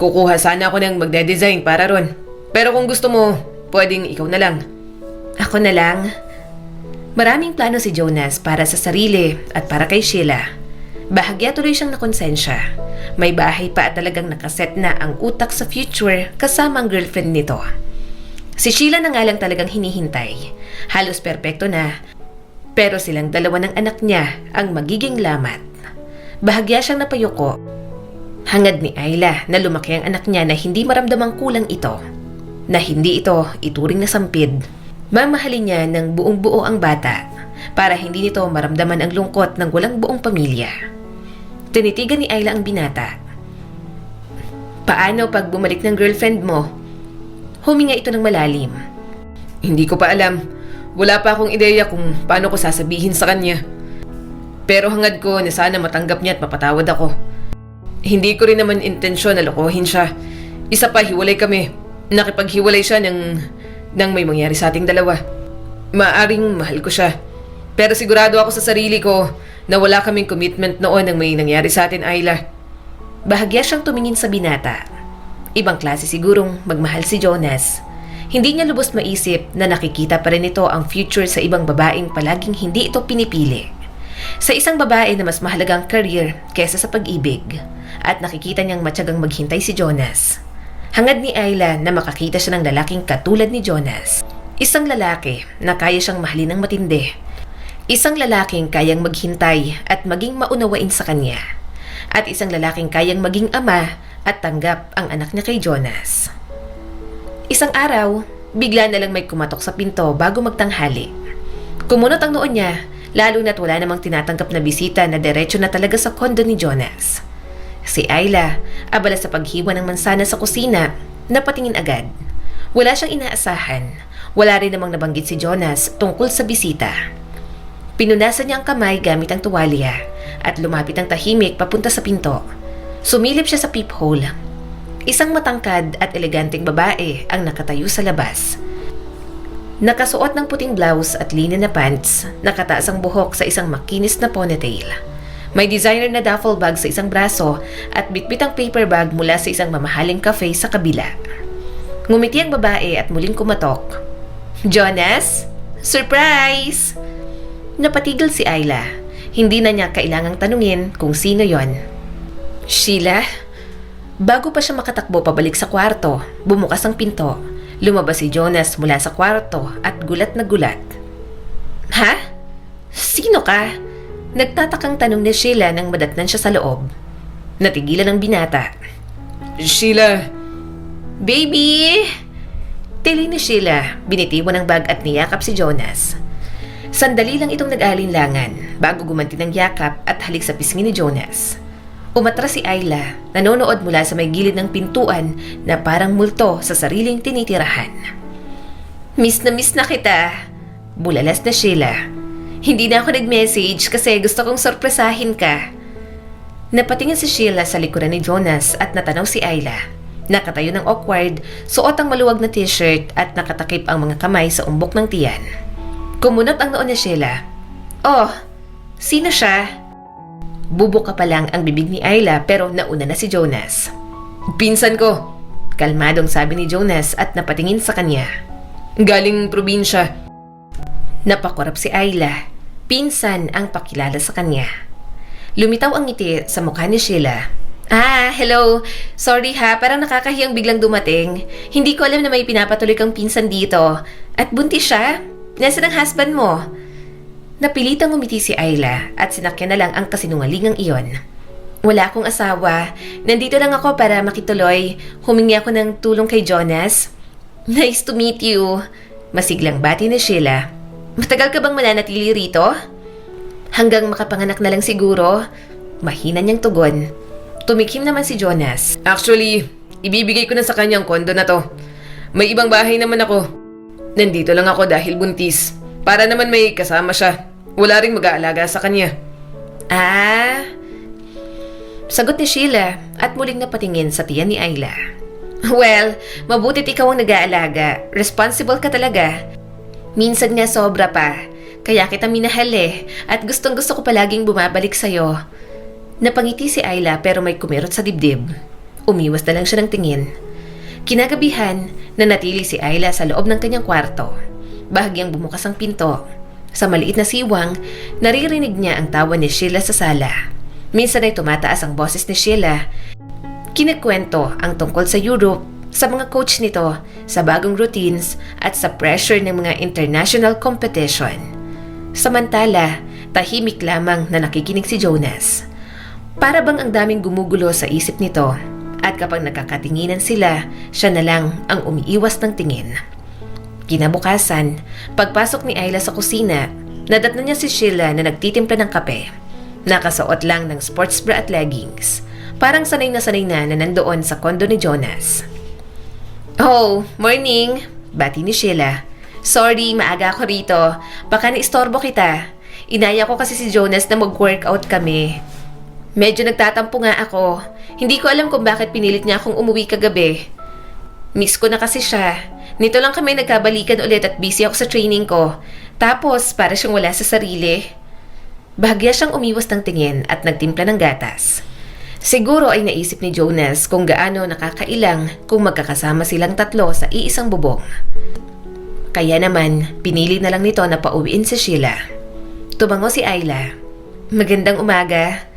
Kukuha sana ako ng magde-design para ron. Pero kung gusto mo, pwedeng ikaw na lang. Ako na lang? Maraming plano si Jonas para sa sarili at para kay Sheila. Bahagya tuloy siyang nakonsensya. May bahay pa at talagang nakaset na ang utak sa future kasama ang girlfriend nito. Si Sheila na nga lang talagang hinihintay. Halos perpekto na. Pero silang dalawa ng anak niya ang magiging lamat. Bahagya siyang napayuko. Hangad ni Ayla na lumaki ang anak niya na hindi maramdamang kulang ito. Na hindi ito ituring na sampid. Mamahalin niya ng buong buo ang bata para hindi nito maramdaman ang lungkot ng walang buong pamilya. Tinitigan ni Ayla ang binata. Paano pag bumalik ng girlfriend mo? Huminga ito ng malalim. Hindi ko pa alam. Wala pa akong ideya kung paano ko sasabihin sa kanya. Pero hangad ko na sana matanggap niya at mapatawad ako. Hindi ko rin naman intensyon na lokohin siya. Isa pa, hiwalay kami. Nakipaghiwalay siya nang may mangyari sa ating dalawa. Maaring mahal ko siya. Pero sigurado ako sa sarili ko na wala kaming commitment noon nang may nangyari sa atin, Ayla. Bahagya siyang tumingin sa binata. Ibang klase sigurong magmahal si Jonas. Hindi niya lubos maisip na nakikita pa rin ito ang future sa ibang babaeng palaging hindi ito pinipili. Sa isang babae na mas mahalagang career kesa sa pag-ibig. At nakikita niyang matyagang maghintay si Jonas. Hangad ni Ayla na makakita siya ng lalaking katulad ni Jonas. Isang lalaki na kaya siyang mahalin ng matindi. Isang lalaking kayang maghintay at maging maunawain sa kanya. At isang lalaking kayang maging ama at tanggap ang anak niya kay Jonas. Isang araw, bigla na lang may kumatok sa pinto bago magtanghali. Kumunot ang noon niya, lalo na't wala namang tinatanggap na bisita na diretso na talaga sa kondo ni Jonas. Si Ayla, abala sa paghiwa ng mansana sa kusina, napatingin agad. Wala siyang inaasahan. Wala rin namang nabanggit si Jonas tungkol sa bisita. Pinunasan niya ang kamay gamit ang tuwalya at lumapit ang tahimik papunta sa pinto. Sumilip siya sa peephole. Isang matangkad at eleganteng babae ang nakatayo sa labas. Nakasuot ng puting blouse at linen na pants, nakataas ang buhok sa isang makinis na ponytail. May designer na duffel bag sa isang braso at bitbit ang paper bag mula sa isang mamahaling cafe sa kabila. Ngumiti ang babae at muling kumatok. "Jonas? Surprise!" Napatigil si Ayla. Hindi na niya kailangang tanungin kung sino yon. "Sheila?" Bago pa siya makatakbo pabalik sa kwarto, bumukas ang pinto. Lumabas si Jonas mula sa kwarto at gulat na gulat. "Ha? Sino ka?" Nagtatakang tanong ni Sheila nang madatnan siya sa loob. Natigilan ang binata. Sheila! "Baby!" Tili ni Sheila, binitiwan ng bag at niyakap si Jonas. Sandali lang itong nag-alinlangan bago gumanti ng yakap at halik sa pisngi ni Jonas. Umatras si Ayla, nanonood mula sa may gilid ng pintuan na parang multo sa sariling tinitirahan. Miss na kita," bulalas na Sheila. "Hindi na ako nag-message kasi gusto kong sorpresahin ka." Napatingin si Sheila sa likuran ni Jonas at natanaw si Ayla. Nakatayo ng awkward, suot ang maluwag na t-shirt at nakatakip ang mga kamay sa umbok ng tiyan. Kumunot ang noon ni Sheila. "Oh, sino siya?" Bubuka pa lang ang bibig ni Ayla pero nauna na si Jonas. Pinsan ko. Kalmadong sabi ni Jonas at napatingin sa kanya. Galing probinsya. Napakurap si Ayla. Pinsan ang pakilala sa kanya. Lumitaw ang ngiti sa mukha ni Sheila. Hello. Sorry ha, parang nakakahiyang biglang dumating. Hindi ko alam na may pinapatuloy kang pinsan dito. At buntis siya? Nasaan ang husband mo?" Napilitang umiti si Ayla at sinakyan na lang ang kasinungalingang iyon. "Wala akong asawa. Nandito lang ako para makituloy. Humingi ako ng tulong kay Jonas." "Nice to meet you." Masiglang bati ni Sheila. "Matagal ka bang mananatili rito?" "Hanggang makapanganak na lang siguro." Mahina niyang tugon. Tumikim naman si Jonas. Actually, ibibigay ko na sa kanya ang kondo na to. May ibang bahay naman ako. Nandito lang ako dahil buntis. Para naman may kasama siya. Wala ring mag-aalaga sa kanya. Sagot ni Sheila at muling napatingin sa tiyan ni Ayla. "Well, mabutit ikaw ang nag-aalaga. Responsible ka talaga. Minsan nga sobra pa. Kaya kita minahal at gustong gusto ko palaging bumabalik sa'yo." Napangiti si Ayla pero may kumirot sa dibdib. Umiwas na lang siya ng tingin. Kinagabihan, nanatili si Ayla sa loob ng kanyang kwarto. Bahagyang bumukas ang pinto. Sa maliit na siwang, naririnig niya ang tawa ni Sheila sa sala. Minsan ay tumataas ang boses ni Sheila. Kinikwento ang tungkol sa Europe, sa mga coach nito, sa bagong routines at sa pressure ng mga international competition. Samantala, tahimik lamang na nakikinig si Jonas. Para bang ang daming gumugulo sa isip nito at kapag nagkakatinginan sila, siya na lang ang umiiwas ng tingin. Kinabukasan, pagpasok ni Ayla sa kusina, nadatnan niya si Sheila na nagtitimpla ng kape. Nakasuot lang ng sports bra at leggings. Parang sanay na nandoon sa kondo ni Jonas. "Oh, morning!" bati ni Sheila. "Sorry, maaga ako rito. Baka naistorbo kita. Inaya ko kasi si Jonas na mag-workout kami. Medyo nagtatampo nga ako. Hindi ko alam kung bakit pinilit niya akong umuwi kagabi. Miss ko na kasi siya. Nito lang kami nagkabalikan ulit at busy ako sa training ko. Tapos, para siyang wala sa sarili." Bahagya siyang umiwas ng tingin at nagtimpla ng gatas. Siguro ay naisip ni Jonas kung gaano nakakailang kung magkakasama silang tatlo sa iisang bubong. Kaya naman, pinili na lang nito na pauwiin si Sheila. Tumango si Ayla. "Magandang umaga."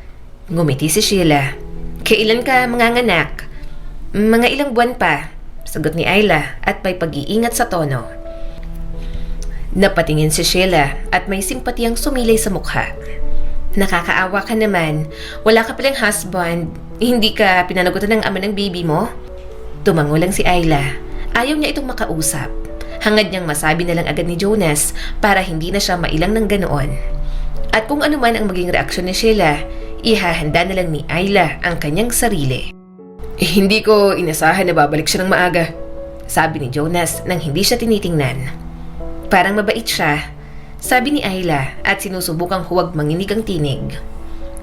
Ngumiti si Sheila. "Kailan ka manganganak?" "Mga ilang buwan pa," sagot ni Ayla at may pag-iingat sa tono. Napatingin si Sheila at may simpatiyang sumilay sa mukha. "Nakakaawa ka naman. Wala ka palang husband. Hindi ka pinanagutan ng ama ng baby mo?" Tumango lang si Ayla. Ayaw niya itong makausap. Hangad niyang masabi na lang agad ni Jonas para hindi na siya mailang ng ganoon. At kung ano man ang maging reaksyon ni Sheila, ihahanda na lang ni Ayla ang kanyang sarili. Hindi ko inasahan na babalik siya ng maaga. Sabi ni Jonas nang hindi siya tinitingnan. "Parang mabait siya." Sabi ni Ayla at sinusubukang huwag manginig ang tinig.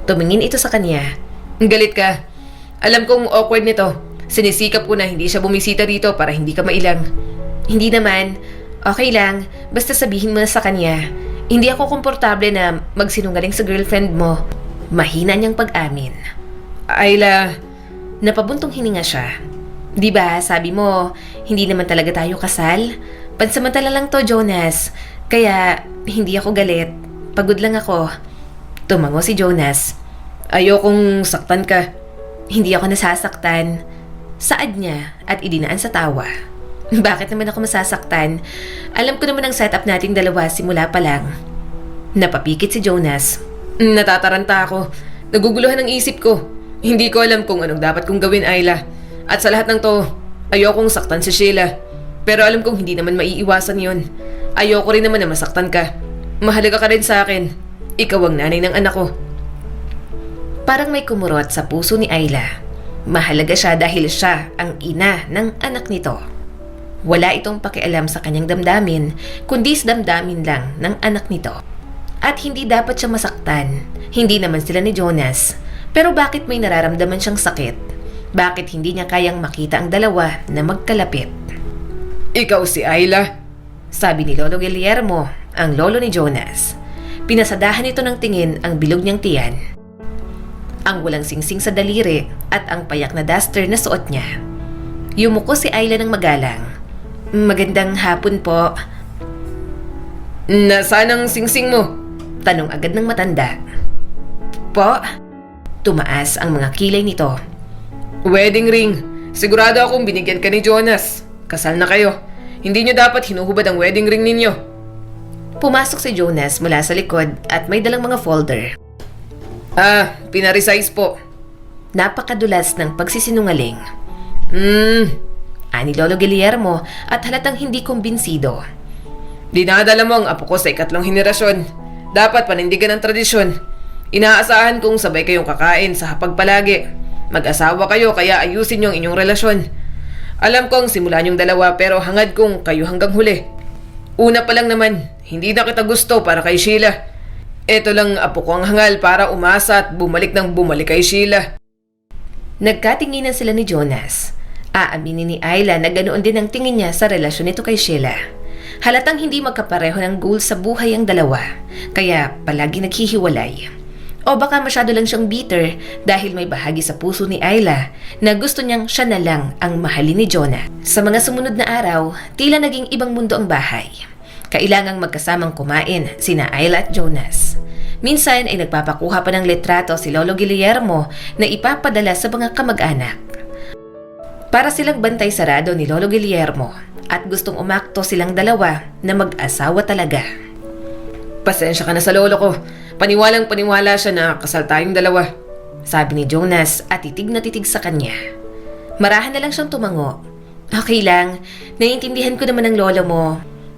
Tumingin ito sa kanya. Galit ka. Alam kong awkward nito. Sinisikap ko na hindi siya bumisita dito para hindi ka mailang. Hindi naman. Okay lang. Basta sabihin mo na sa kanya. Hindi ako komportable na magsinungaling sa girlfriend mo. Mahina niyang pag-amin. Ayla, Napabuntong hininga siya. Di ba, sabi mo, hindi naman talaga tayo kasal? Pansamantala lang to, Jonas. Kaya, hindi ako galit. Pagod lang ako. Tumango si Jonas. ayokong saktan ka. Hindi ako nasasaktan. Saad niya at idinaan sa tawa. Bakit naman ako masasaktan? Alam ko naman ang setup nating dalawa simula pa lang. Napapikit si Jonas. Natataranta ako. Naguguluhan ang isip ko. Hindi ko alam kung anong dapat kong gawin, Ayla. At sa lahat ng to, ayokong saktan si Sheila. Pero alam kong hindi naman maiiwasan yon. Ayoko rin naman na masaktan ka. Mahalaga ka rin sa akin. Ikaw ang nanay ng anak ko. Parang may kumurot sa puso ni Ayla. Mahalaga siya dahil siya ang ina ng anak nito. Wala itong pakialam sa kanyang damdamin, kundi sa damdamin lang ng anak nito. At hindi dapat siya masaktan. Hindi naman sila ni Jonas. Pero bakit may nararamdaman siyang sakit? Bakit hindi niya kayang makita ang dalawa na magkalapit? Ikaw si Ayla. Sabi ni Lolo Guillermo, ang lolo ni Jonas. Pinasadahan ito ng tingin ang bilog niyang tiyan. Ang walang singsing sa daliri at ang payak na duster na suot niya. Yumuko si Ayla ng magalang. Magandang hapon po. Nasaan ang singsing mo? Tanong agad ng matanda. Po? Tumaas ang mga kilay nito. Wedding ring. Sigurado akong binigyan ka ni Jonas. Kasal na kayo. Hindi nyo dapat hinuhubad ang wedding ring ninyo. Pumasok si Jonas mula sa likod at may dalang mga folder. Pinaresize po. Napakadulas ng pagsisinungaling. Ani Lolo Guillermo at halatang hindi kumbinsido. Dinadala mo ang apo ko sa 2nd henerasyon. Dapat panindigan ang tradisyon. Inaasahan kong sabay kayong kakain sa hapag palagi. Mag-asawa kayo kaya ayusin niyo ang inyong relasyon. Alam kong simula niyong dalawa pero hangad kong kayo hanggang huli. Una pa lang naman, hindi na kita gusto para kay Sheila. Ito lang apo ko ang hangal para umasa at bumalik ng bumalik kay Sheila. Nagkatinginan sila ni Jonas. Aaminin ni Ayla na ganoon din ang tingin niya sa relasyon nito kay Sheila. Halatang hindi magkapareho ng goal sa buhay ang dalawa, kaya palagi naghihiwalay. O baka masyado lang siyang bitter dahil may bahagi sa puso ni Ayla na gusto niyang siya na lang ang mahalin ni Jonas. Sa mga sumunod na araw, tila naging ibang mundo ang bahay. Kailangang magkasamang kumain sina Ayla at Jonas. Minsan ay nagpapakuha pa ng litrato si Lolo Guillermo na ipapadala sa mga kamag-anak. Para silang bantay sarado ni Lolo Guillermo at gustong umakto silang dalawa na mag-asawa talaga. Pasensya ka na sa lolo ko. Paniwalang paniwala siya na kasal tayong dalawa. Sabi ni Jonas at titig na titig sa kanya. Marahan na lang siyang tumango. Okay lang, naiintindihan ko naman ang lolo mo.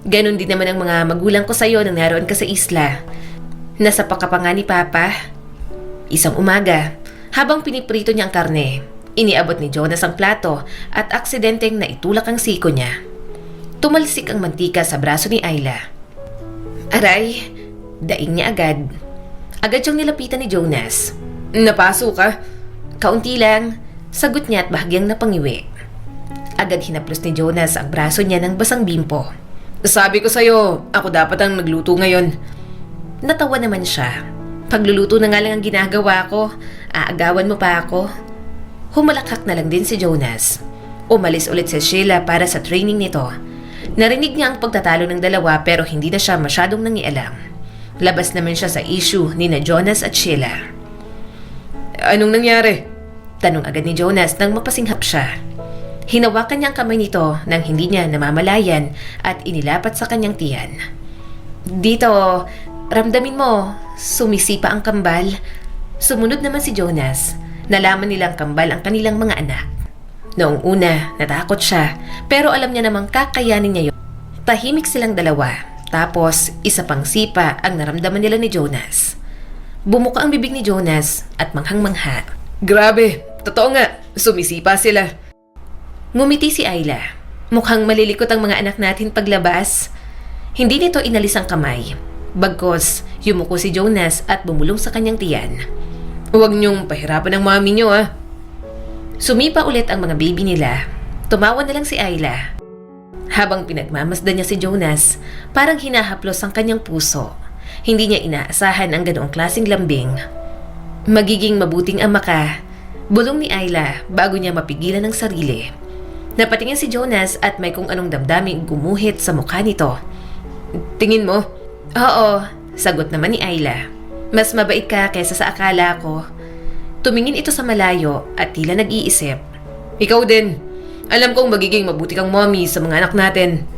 Ganon din naman ang mga magulang ko sa'yo nang naroon ka sa isla. Nasa pakapa nga ni Papa. Isang umaga, habang piniprito niya ang karne, iniabot ni Jonas ang plato at aksidenteng naitulak ang siko niya. Tumalsik ang mantika sa braso ni Ayla. Aray, daing niya agad. Agad siyang nilapitan ni Jonas. Napaso ka? Kaunti lang, sagot niya at bahagyang napangiwi. Agad hinaplos ni Jonas ang braso niya ng basang bimpo. Sabi ko sa'yo, ako dapat ang nagluto ngayon. Natawa naman siya. Pagluluto na nga lang ang ginagawa ko, aagawan mo pa ako. Humalakhak na lang din si Jonas. Umalis ulit si Sheila para sa training nito. Narinig niya ang pagtatalo ng dalawa pero hindi na siya masyadong nangialam. Labas naman siya sa issue ni na Jonas at Sheila. Anong nangyari? Tanong agad ni Jonas nang mapasinghap siya. Hinawakan niya ang kamay nito nang hindi niya namamalayan at inilapat sa kanyang tiyan. Dito, ramdamin mo, sumisipa ang kambal. Sumunod naman si Jonas. Nalaman nilang kambal ang kanilang mga anak. Noong una, natakot siya, pero alam niya namang kakayanin niya yun. Tahimik silang dalawa, tapos isa pang sipa ang naramdaman nila ni Jonas. Bumuka ang bibig ni Jonas at manghang-mangha. Grabe, totoo nga, sumisipa sila. Ngumiti si Ayla. Mukhang malilikot ang mga anak natin paglabas. Hindi nito inalis ang kamay, Bagkos, yumuko si Jonas at bumulong sa kanyang tiyan. Huwag niyong pahirapan ng mami niyo ah. Sumipa ulit ang mga baby nila. Tumawa na lang si Ayla. Habang pinagmamasdan niya si Jonas, parang hinahaplos ang kanyang puso. Hindi niya inaasahan ang ganoong klaseng lambing. Magiging mabuting ama ka, bulong ni Ayla bago niya mapigilan ang sarili. Napatingin si Jonas at may kung anong damdaming gumuhit sa mukha nito. Tingin mo? Oo, sagot naman ni Ayla. Mas mabait ka kaysa sa akala ko. Tumingin ito sa malayo at tila nag-iisip. Ikaw din. Alam kong magiging mabuti kang mommy sa mga anak natin.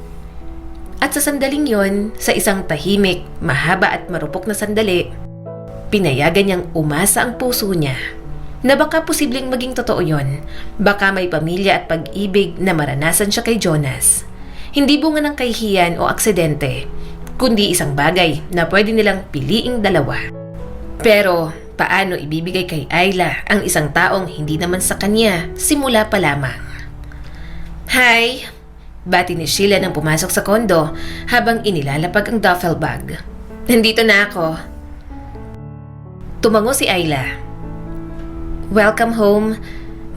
At sa sandaling yon, sa isang tahimik, mahaba at marupok na sandali, pinayagan niyang umasa ang puso niya na baka posibleng maging totoo yon. Baka may pamilya at pag-ibig na maranasan siya kay Jonas. Hindi bunga ng kahihiyan o aksidente, kundi isang bagay na pwede nilang piliing dalawa. Pero paano ibibigay kay Ayla ang isang taong hindi naman sa kanya simula pa lamang? Hi! Bati ni Sheila nang pumasok sa kondo habang inilalapag ang duffel bag. Nandito na ako. Tumango si Ayla. Welcome home.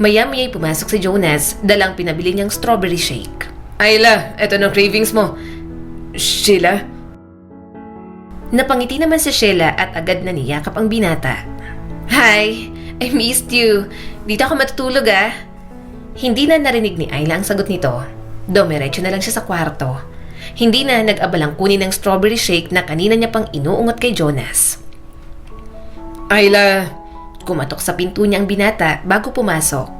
Maya-maya'y pumasok si Jonas, dalang pinabili niyang strawberry shake. Ayla, eto na cravings mo. Sheila? Napangiti naman si Sheila at agad na niyakap ang binata. Hi! I missed you. Dito ako matutulog ah. Hindi na narinig ni Ayla ang sagot nito. Dumiretso na lang siya sa kwarto. Hindi na nag-abalang kunin ng strawberry shake na kanina niya pang inuungot kay Jonas. Ayla, kumatok sa pinto niya ang binata bago pumasok.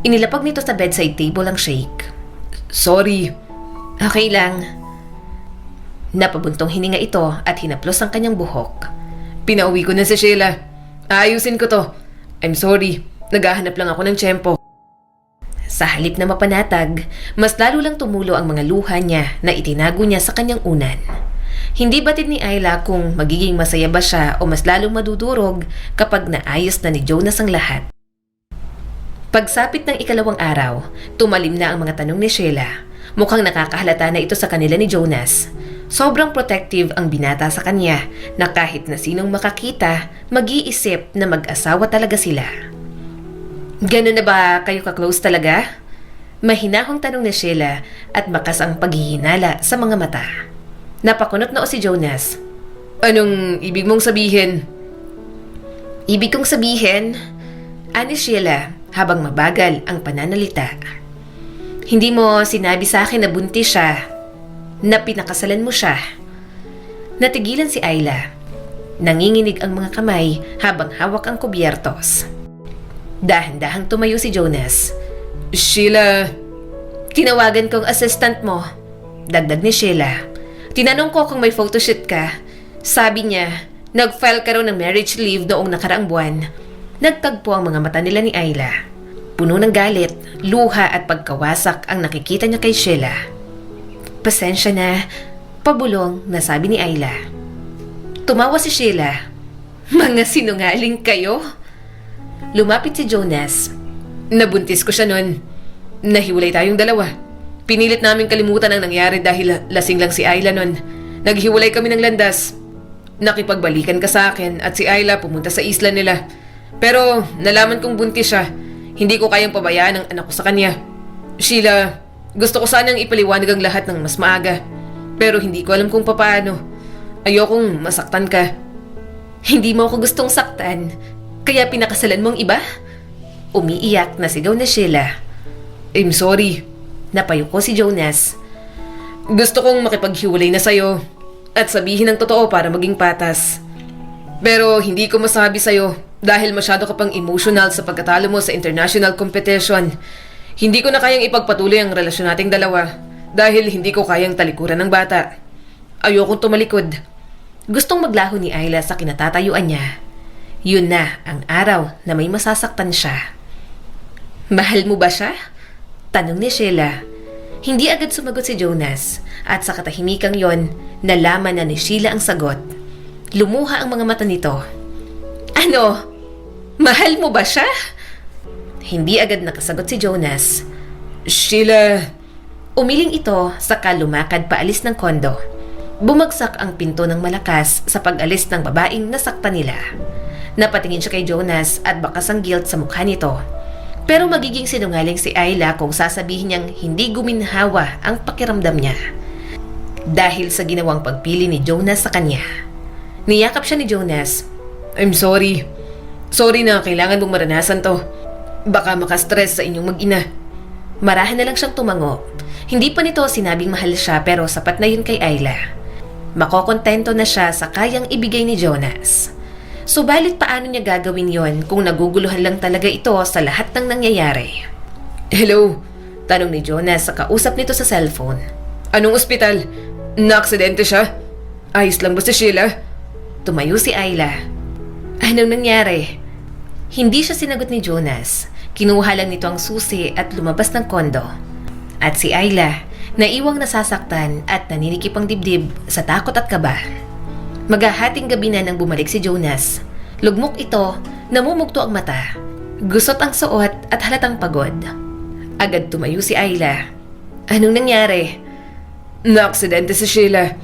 Inilapag nito sa bedside table ang shake. Sorry. Okay lang. Napabuntong hininga ito at hinaplos ang kanyang buhok. Pinauwi ko na si Sheila. Aayusin ko to. I'm sorry. Naghahanap lang ako ng tiyempo. Sa halip na mapanatag, mas lalo lang tumulo ang mga luha niya na itinago niya sa kanyang unan. Hindi batid ni Ayla kung magiging masaya ba siya o mas lalong madudurog kapag naayos na ni Jonas ang lahat. Pagsapit ng ikalawang araw, tumalim na ang mga tanong ni Sheila. Mukhang nakakahalata na ito sa kanila ni Jonas. Sobrang protective ang binata sa kanya na kahit na sinong makakita, mag-iisip na mag-asawa talaga sila. Ganun na ba kayo ka-close talaga? Mahinahong tanong ni Sheila at bakas ang paghihinala sa mga mata. Napakunot na si Jonas. Anong ibig mong sabihin? Ibig kong sabihin, ani Sheila habang mabagal ang pananalita. Hindi mo sinabi sa akin na buntis siya, na pinakasalan mo siya. Natigilan si Ayla. Nanginginig ang mga kamay habang hawak ang kubyertos. Dahan-dahang tumayo si Jonas. Sheila, tinawagan kong assistant mo. Dagdag ni Sheila. Tinanong ko kung may photoshoot ka. Sabi niya, nag-file ka raw ng marriage leave noong nakaraang buwan. Nagtagpo ang mga mata nila ni Ayla. Puno ng galit, luha at pagkawasak ang nakikita niya kay Sheila. Pasensya na, pabulong na sabi ni Ayla. Tumawa si Sheila. Mga sinungaling kayo? Lumapit si Jonas. Nabuntis ko siya noon. Nahiwalay tayong dalawa. Pinilit namin kalimutan ang nangyari dahil lasing lang si Ayla noon. Naghiwalay kami ng landas. Nakipagbalikan ka sa akin at si Ayla pumunta sa isla nila. Pero nalaman kong buntis siya. Hindi ko kayang pabayaan ang anak ko sa kanya. Sheila, gusto ko sanang ipaliwanag ang lahat ng mas maaga. Pero hindi ko alam kung papaano. Ayokong masaktan ka. Hindi mo ako gustong saktan. Kaya pinakasalan mong iba? Umiiyak na sigaw na Sheila. I'm sorry. Napayuko si Jonas. Gusto kong makipaghiwalay na sa'yo at sabihin ang totoo para maging patas. Pero hindi ko masabi sa'yo dahil masyado ka pang emotional sa pagkatalo mo sa international competition. Hindi ko na kayang ipagpatuloy ang relasyon nating dalawa dahil hindi ko kayang talikuran ng bata. Ayokong tumalikod. Gustong maglaho ni Ayla sa kinatatayuan niya. Yun na ang araw na may masasaktan siya. Mahal mo ba siya? Tanong ni Sheila. Hindi agad sumagot si Jonas at sa katahimikang yon, nalaman na ni Sheila ang sagot. Lumuha ang mga mata nito. Ano? Mahal mo ba siya? Hindi agad nakasagot si Jonas. Sheila... Umiling ito saka lumakad paalis ng kondo. Bumagsak ang pinto ng malakas sa pag-alis ng babaeng nasaktan nila. Napatingin siya kay Jonas at bakas ang guilt sa mukha nito. Pero magiging sinungaling si Ayla kung sasabihin niyang hindi guminhawa ang pakiramdam niya. Dahil sa ginawang pagpili ni Jonas sa kanya. Niyakap siya ni Jonas. I'm sorry. Sorry na kailangan mong maranasan to. Baka makastress sa inyong mag-ina. Marahan na lang siyang tumango. Hindi pa nito sinabing mahal siya pero sapat na yun kay Ayla. Makokontento na siya sa kayang ibigay ni Jonas. Subalit paano niya gagawin yon kung naguguluhan lang talaga ito sa lahat ng nangyayari? Hello? Tanong ni Jonas sa kausap nito sa cellphone. Anong ospital? Na-aksidente siya? Ayos lang ba si Sheila? Tumayo si Ayla. Anong nangyari? Hindi siya sinagot ni Jonas. Kinuha lang nito ang susi at lumabas ng kondo. At si Ayla, naiwang nasasaktan at naninikip ang dibdib sa takot at kaba. Maghahating gabi na nang bumalik si Jonas. Lugmok ito, namumugto ang mata. Gusot ang suot at halatang pagod. Agad tumayo si Ayla. Anong nangyari? Na-aksidente si Sheila.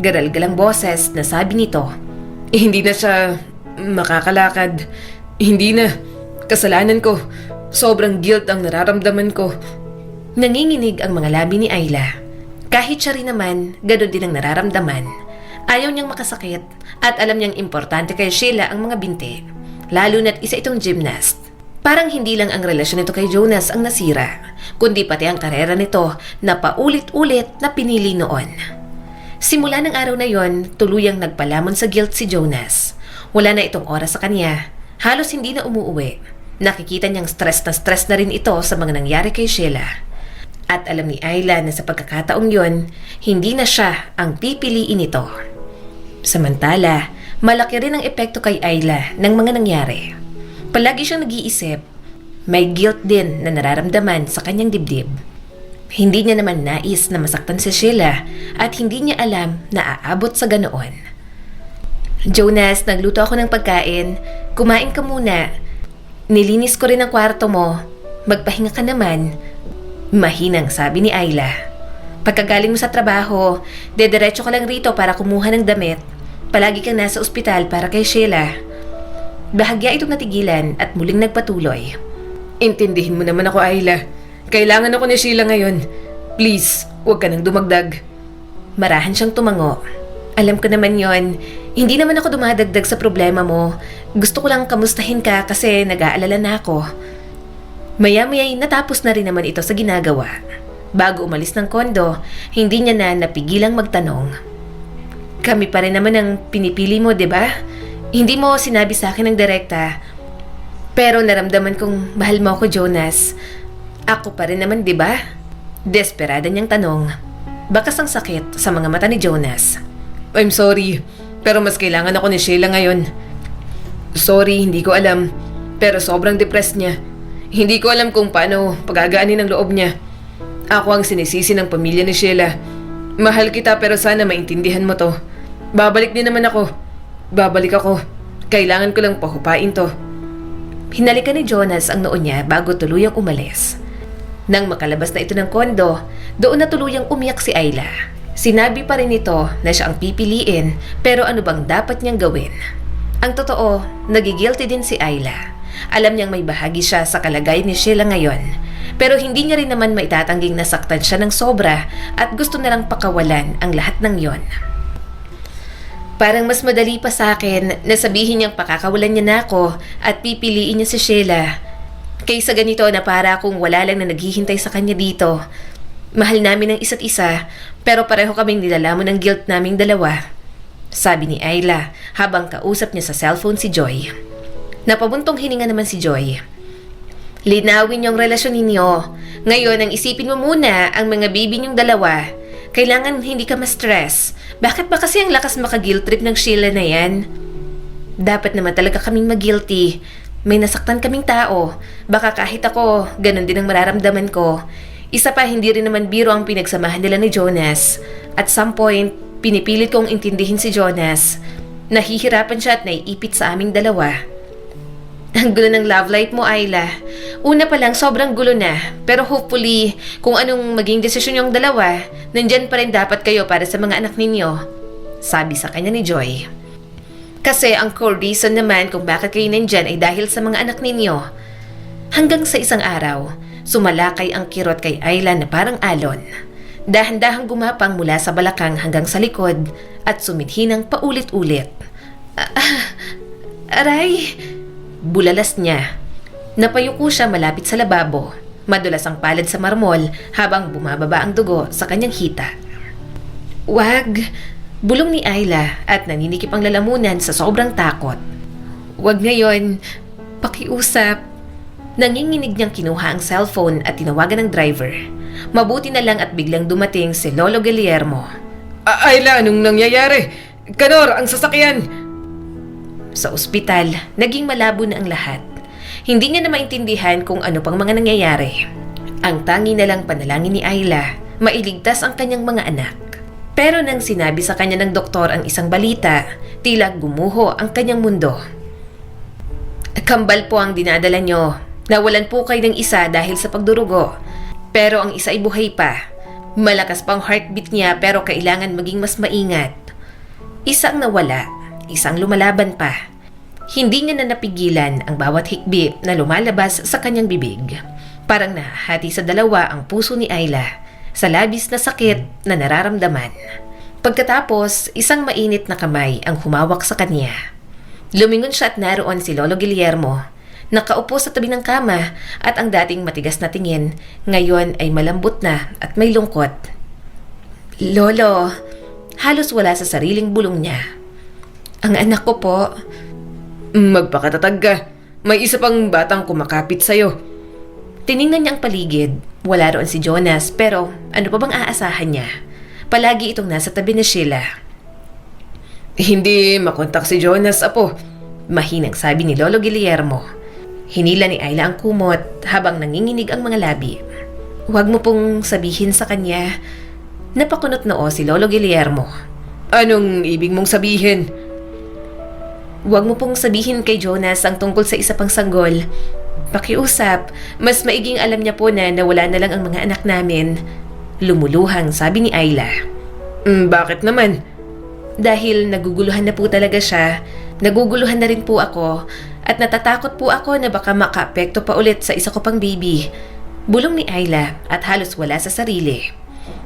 Garal-galang boses na sabi nito. Hindi na siya makakalakad. Hindi na. Kasalanan ko. Sobrang guilt ang nararamdaman ko. Nanginginig ang mga labi ni Ayla. Kahit siya rin naman, gano'n din ang nararamdaman. Ayaw niyang makasakit at alam niyang importante kay Sheila ang mga binti. Lalo na't isa itong gymnast. Parang hindi lang ang relasyon nito kay Jonas ang nasira, kundi pati ang karera nito na paulit-ulit na pinili noon. Simula ng araw na yon, tuluyang nagpalamon sa guilt si Jonas. Wala na itong oras sa kanya. Halos hindi na umuuwi. Nakikita niyang stress na rin ito sa mga nangyari kay Sheila. At alam ni Ayla na sa pagkakataong yon, hindi na siya ang pipiliin nito. Samantala, malaki rin ang epekto kay Ayla ng mga nangyari. Palagi siyang nag-iisip. May guilt din na nararamdaman sa kanyang dibdib. Hindi niya naman nais na masaktan si Sheila at hindi niya alam na aabot sa ganoon. Jonas, nagluto ako ng pagkain. Kumain ka muna. Nilinis ko rin ang kwarto mo. Magpahinga ka naman. Mahinang sabi ni Ayla. Pagkagaling mo sa trabaho, dediretso ka lang rito para kumuha ng damit. Palagi kang nasa ospital para kay Sheila. Bahagya itong natigilan at muling nagpatuloy. Intindihin mo naman ako, Ayla. Kailangan ako ni Sheila ngayon. Please, huwag ka nang dumagdag. Marahan siyang tumango. Alam ko naman yon. Hindi naman ako dumadagdag sa problema mo. Gusto ko lang kamustahin ka kasi nag-aalala na ako. Maya-maya'y natapos na rin naman ito sa ginagawa. Bago umalis ng kondo, hindi niya na napigilang magtanong. Kami pa rin naman ang pinipili mo, 'di ba? Hindi mo sinabi sa akin ng direkta. Pero naramdaman kong mahal mo ako, Jonas. Ako pa rin naman, 'di ba? Desperada niyang tanong. Bakas ang sakit sa mga mata ni Jonas. I'm sorry, pero mas kailangan ako ni Sheila ngayon. Sorry, hindi ko alam. Pero sobrang depressed niya. Hindi ko alam kung paano pagagaanin ang loob niya. Ako ang sinisisi ng pamilya ni Sheila. Mahal kita pero sana maintindihan mo to. Babalik din naman ako. Babalik ako. Kailangan ko lang pahupain to. Hinalikan ni Jonas ang noo niya bago tuluyang umalis. Nang makalabas na ito ng kondo, doon na tuluyang umiyak si Ayla. Sinabi pa rin nito na siya ang pipiliin pero ano bang dapat niyang gawin? Ang totoo, nagigilty din si Ayla. Alam niyang may bahagi siya sa kalagayan ni Sheila ngayon. Pero hindi niya rin naman maitatangging nasaktan siya ng sobra at gusto na lang pakawalan ang lahat ng yon. Parang mas madali pa sa akin na sabihin niyang pakakawalan niya na ako at pipiliin niya si Sheila. Kaysa ganito na para akong wala lang na naghihintay sa kanya dito. Mahal namin ang isa't isa pero pareho kaming nilalamon ng guilt naming dalawa. Sabi ni Ayla habang kausap niya sa cellphone si Joy. Napabuntong hininga naman si Joy. Linawin niyo ang relasyon ninyo. Ngayon ang isipin mo muna ang mga baby niyong dalawa. Kailangan hindi ka ma-stress. Bakit ba kasi ang lakas maka-guilt trip ng Sheila na yan? Dapat naman talaga kaming mag-guilty. May nasaktan kaming tao. Baka kahit ako, ganun din ang mararamdaman ko. Isa pa, hindi rin naman biro ang pinagsamahan nila ni Jonas. At some point, pinipilit kong intindihin si Jonas. Nahihirapan siya at naiipit sa aming dalawa. Ang gulo ng love life mo, Ayla. Una pa lang sobrang gulo na, pero hopefully kung anong maging desisyon yung dalawa, nandyan pa rin dapat kayo para sa mga anak ninyo, sabi sa kanya ni Joy. Kasi ang core reason naman kung bakit kayo nandyan ay dahil sa mga anak ninyo. Hanggang sa isang araw, sumalakay ang kirot kay Ayla na parang alon. Dahan-dahang gumapang mula sa balakang hanggang sa likod at sumidhi ng paulit-ulit. Aray! Bulalas niya. Napayuko siya malapit sa lababo. Madulas ang palad sa marmol habang bumababa ang dugo sa kanyang hita. Wag! Bulong ni Ayla at naninikip ang lalamunan sa sobrang takot. Wag ngayon. Pakiusap. Nanginginig niyang kinuha ang cellphone at tinawagan ng driver. Mabuti na lang at biglang dumating si Lolo Guillermo. Ayla, anong nangyayari? Kanor, ang sasakyan! Sa ospital, naging malabo na ang lahat. Hindi niya na maintindihan kung ano pang mga nangyayari. Ang tangi na lang panalangin ni Ayla, mailigtas ang kanyang mga anak. Pero nang sinabi sa kanya ng doktor ang isang balita, tila gumuho ang kanyang mundo. Kambal po ang dinadala nyo. Nawalan po kayo ng isa dahil sa pagdurugo. Pero ang isa ay buhay pa. Malakas pang heartbeat niya pero kailangan maging mas maingat. Isang nawala, isang lumalaban pa. Hindi niya na napigilan ang bawat hikbi na lumalabas sa kanyang bibig. Parang nahati sa dalawa ang puso ni Ayla sa labis na sakit na nararamdaman. Pagkatapos, isang mainit na kamay ang humawak sa kanya. Lumingon siya at naroon si Lolo Guillermo. Nakaupo sa tabi ng kama at ang dating matigas na tingin ngayon ay malambot na at may lungkot. Lolo, halos wala sa sariling bulong niya. Ang anak ko po. Magpakatatag ka. May isa pang batang kumakapit sa'yo. Tiningnan niya ang paligid. Wala roon si Jonas pero ano pa bang aasahan niya? Palagi itong nasa tabi ni Sheila. Hindi makontak si Jonas, apo. Mahinang sabi ni Lolo Guillermo. Hinila ni Ayla ang kumot habang nanginginig ang mga labi. Huwag mo pong sabihin sa kanya. Napakunot noo si Lolo Guillermo. Anong ibig mong sabihin? Huwag mo pong sabihin kay Jonas ang tungkol sa isa pang sanggol. Pakiusap, mas maiging alam niya po na nawala na lang ang mga anak namin. Lumuluhang sabi ni Ayla. Bakit naman? Dahil naguguluhan na po talaga siya. Naguguluhan na rin po ako at natatakot po ako na baka makaapekto pa ulit sa isa ko pang baby. Bulong ni Ayla at halos wala sa sarili.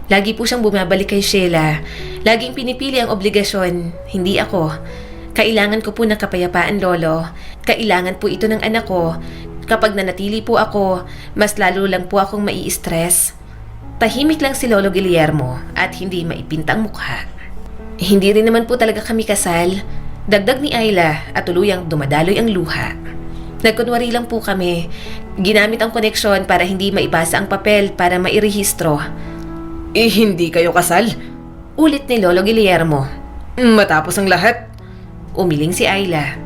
Lagi po siyang bumabalik kay Sheila. Laging pinipili ang obligasyon, hindi ako. Kailangan ko po ng kapayapaan, Lolo. Kailangan po ito ng anak ko. Kapag nanatili po ako, mas lalo lang po akong mai-stress. Tahimik lang si Lolo Guillermo at hindi maipintang mukha. Hindi rin naman po talaga kami kasal. Dagdag ni Ayla at tuluyang dumadaloy ang luha. Nagkunwari lang po kami. Ginamit ang koneksyon para hindi maibasa ang papel para mairehistro. Hindi kayo kasal? Ulit ni Lolo Guillermo. Matapos ang lahat? Umiling si Ayla.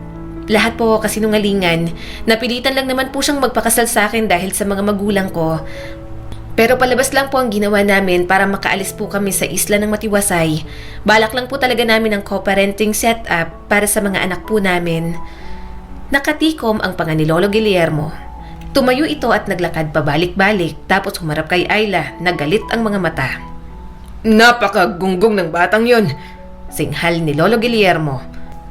Lahat po kasinungalingan. Napilitan lang naman po siyang magpakasal sa akin dahil sa mga magulang ko. Pero palabas lang po ang ginawa namin para makaalis po kami sa isla ng Matiwasay. Balak lang po talaga namin ang co-parenting setup para sa mga anak po namin. Nakatikom ang panga ni Lolo Guillermo. Tumayo ito at naglakad pabalik-balik tapos humarap kay Ayla na galit ang mga mata. Napakagunggong ng batang yon, singhal ni Lolo Guillermo.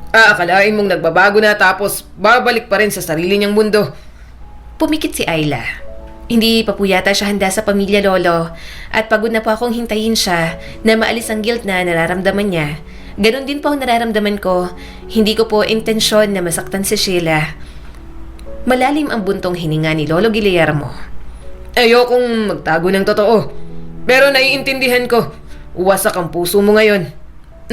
Aakalain mong nagbabago na tapos babalik pa rin sa sarili niyang mundo. Pumikit si Ayla. Hindi pa po yata siya handa sa pamilya, Lolo. At pagod na po akong hintayin siya na maalis ang guilt na nararamdaman niya. Ganon din po ang nararamdaman ko. Hindi ko po intensyon na masaktan si Sheila. Malalim ang buntong hininga ni Lolo Guillermo. Ayokong magtago ng totoo. Pero naiintindihan ko. Wasak ang puso mo ngayon.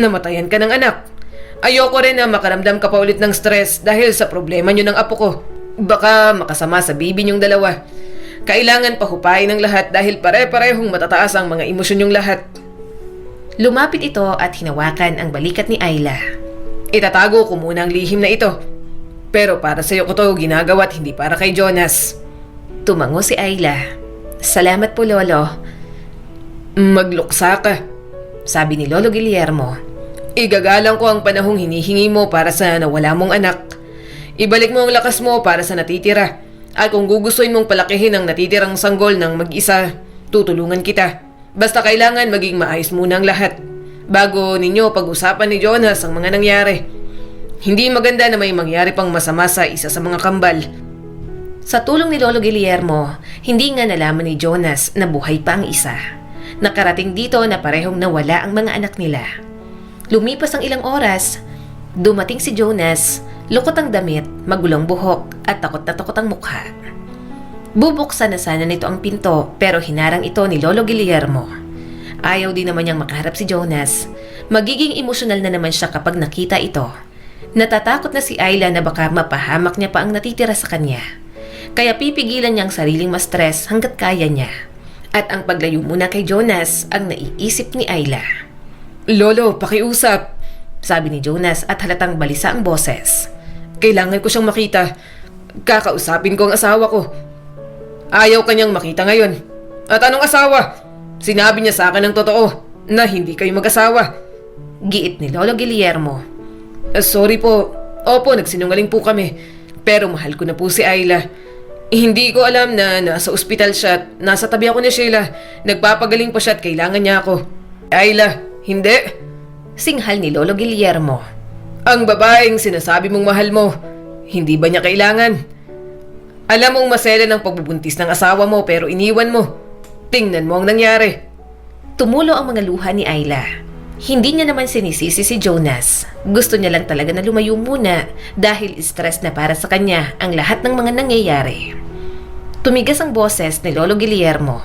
Namatayan ka ng anak. Ayoko rin na makaramdam ka pa ulit ng stress dahil sa problema niyo ng apo ko. Baka makasama sa baby niyong dalawa. Kailangan pahupain ng lahat dahil pare-parehong matataas ang mga emosyon niyong lahat. Lumapit ito at hinawakan ang balikat ni Ayla. Itatago ko muna ang lihim na ito. Pero para sa'yo ko to ginagawa at hindi para kay Jonas. Tumango si Ayla. Salamat po, Lolo. Magluksa ka, sabi ni Lolo Guillermo. Igagalang ko ang panahong hinihingi mo para sa nawala mong anak. Ibalik mo ang lakas mo para sa natitira. At kung gugustuhin mong palakihin ang natitirang sanggol ng mag-isa, tutulungan kita. Basta kailangan maging maayos muna ang lahat bago ninyo pag-usapan ni Jonas ang mga nangyari. Hindi maganda na may mangyari pang masama sa isa sa mga kambal. Sa tulong ni Lolo Guillermo, hindi nga nalaman ni Jonas na buhay pa ang isa. Nakarating dito na parehong nawala ang mga anak nila. Lumipas ang ilang oras, dumating si Jonas, lukot ang damit, magulong buhok at takot na takot ang mukha. Bubuksan na sana nito ang pinto pero hinarang ito ni Lolo Guillermo. Ayaw din naman niyang makaharap si Jonas. Magiging emosyonal na naman siya kapag nakita ito. Natatakot na si Ayla na baka mapahamak niya pa ang natitira sa kanya. Kaya pipigilan niya ang sariling ma-stress hanggat kaya niya. At ang paglayo muna kay Jonas ang naiisip ni Ayla. Lolo, pakiusap, Sabi ni Jonas at halatang balisa ang boses. kailangan ko siyang makita. Kakausapin ko ang asawa ko. Ayaw kanyang makita ngayon. At anong asawa? Sinabi niya sa akin ng totoo na hindi kayo mag-asawa. Giit ni Lolo Guillermo. Sorry po. Opo, nagsinungaling po kami. Pero mahal ko na po si Ayla. Hindi ko alam na nasa ospital siya at nasa tabi ako ni Sheila. Nagpapagaling pa siya at kailangan niya ako. Ayla, hindi. Singhal ni Lolo Guillermo. Ang babaeng sinasabi mong mahal mo, hindi ba niya kailangan? Alam mong masela ng pagbubuntis ng asawa mo pero iniwan mo. Tingnan mo ang nangyari. Tumulo ang mga luha ni Ayla. Hindi niya naman sinisisi si Jonas. Gusto niya lang talaga na lumayo muna dahil stress na para sa kanya ang lahat ng mga nangyayari. Tumigas ang boses ni Lolo Guillermo.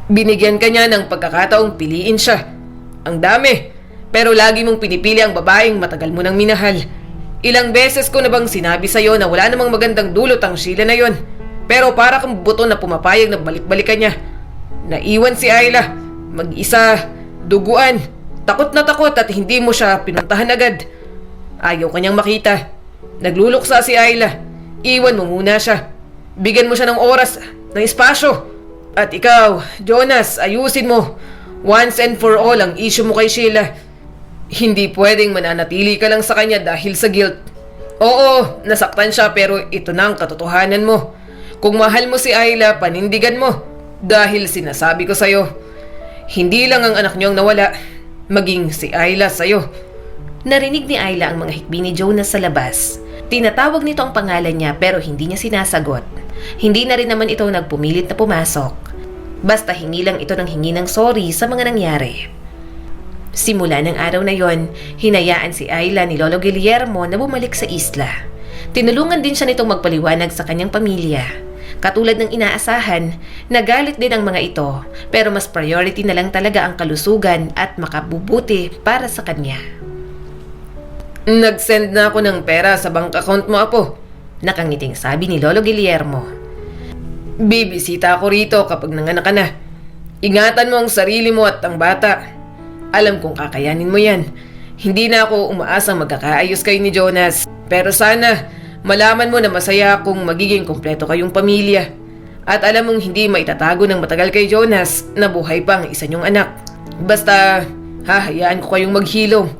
Binigyan ka niya ng pagkakataong piliin siya. Ang dami. Pero lagi mong pinipili ang babaeng matagal mo nang minahal. Ilang beses ko na bang sinabi sa'yo na wala namang magandang dulot ang Sheila na yon. Pero para kang buto na pumapayag na balik-balikan niya. Naiwan si Ayla. Mag-isa, duguan, takot na takot at hindi mo siya pinuntahan agad. Ayaw kanyang makita. Nagluluksa si Ayla. Iwan mo muna siya. Bigyan mo siya ng oras, ng espasyo. At ikaw, Jonas, ayusin mo. Once and for all ang issue mo kay Sheila. Hindi pwedeng mananatili ka lang sa kanya dahil sa guilt. Oo, nasaktan siya pero ito na ang katotohanan mo. Kung mahal mo si Ayla, panindigan mo. Dahil sinasabi ko sa'yo, hindi lang ang anak niyo ang nawala, maging si Ayla sa'yo. Narinig ni Ayla ang mga hikbi ni Jonas sa labas. Tinatawag nito ang pangalan niya pero hindi niya sinasagot. Hindi na rin naman ito nagpumilit na pumasok. Basta hingi lang ito ng hingi ng sorry sa mga nangyari. Simula ng araw na yon, hinayaan si Ayla ni Lolo Guillermo na bumalik sa isla. Tinulungan din siya nitong magpaliwanag sa kanyang pamilya. Katulad ng inaasahan, nagalit din ang mga ito pero mas priority na lang talaga ang kalusugan at makabubuti para sa kanya. Nag-send na ako ng pera sa bank account mo, Apo. Nakangiting sabi ni Lolo Guillermo. Bibisita ako rito kapag nanganak ka na. Ingatan mo ang sarili mo at ang bata. Alam kong kakayanin mo yan. Hindi na ako umaasang magkakaayos kayo ni Jonas. Pero sana, malaman mo na masaya kung magiging kumpleto kayong pamilya. At alam mong hindi maitatago ng matagal kay Jonas na buhay pa ang isa niyong anak. Basta, hahayaan ko kayong maghilom.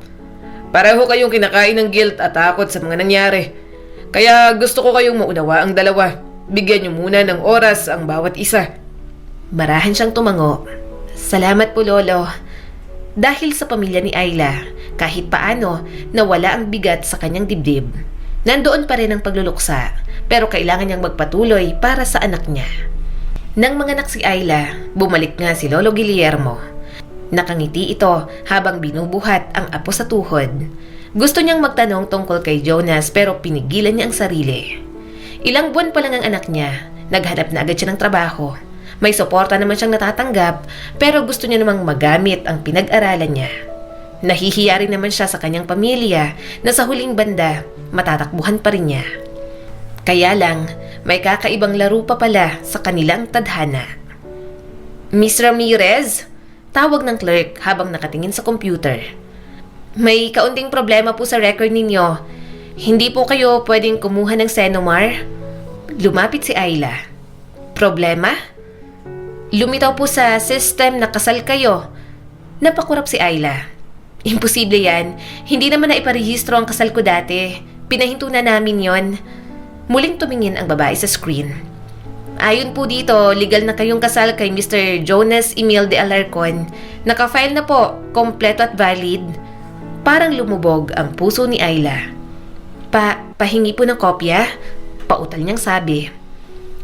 Pareho kayong kinakain ng guilt at takot sa mga nangyari. Kaya gusto ko kayong maunawa ang dalawa. Bigyan niyo muna ng oras ang bawat isa. Marahan siyang tumango. Salamat po, Lolo. Dahil sa pamilya ni Ayla, kahit paano nawala ang bigat sa kanyang dibdib. Nandoon pa rin ang pagluluksa, pero kailangan niyang magpatuloy para sa anak niya. Nang manganak si Ayla, bumalik nga si Lolo Guillermo. Nakangiti ito habang binubuhat ang apo sa tuhod. Gusto niyang magtanong tungkol kay Jonas pero pinigilan niya ang sarili. Ilang buwan pa lang ang anak niya, naghanap na agad siya ng trabaho. May suporta naman siyang natatanggap pero gusto niya namang magamit ang pinag-aralan niya. Nahihiya rin naman siya sa kanyang pamilya na sa huling banda matatakbuhan pa rin niya. Kaya lang, may kakaibang laro pa pala sa kanilang tadhana. Miss Ramirez? Tawag ng clerk habang nakatingin sa computer. May kaunting problema po sa record ninyo. Hindi po kayo pwedeng kumuha ng Senomar? Lumapit si Ayla. Problema? Lumitaw po sa system na kasal kayo. Napakurap si Ayla. Imposible yan. Hindi naman na iparehistro ang kasal ko dati. Pinahinto na namin yon. Muling tumingin ang babae sa screen. Ayon po dito, legal na kayong kasal kay Mr. Jonas Emil de Alarcon. Nakafile na po, kompleto at valid. Parang lumubog ang puso ni Ayla. Pahingi po ng kopya? Pautal niyang sabi.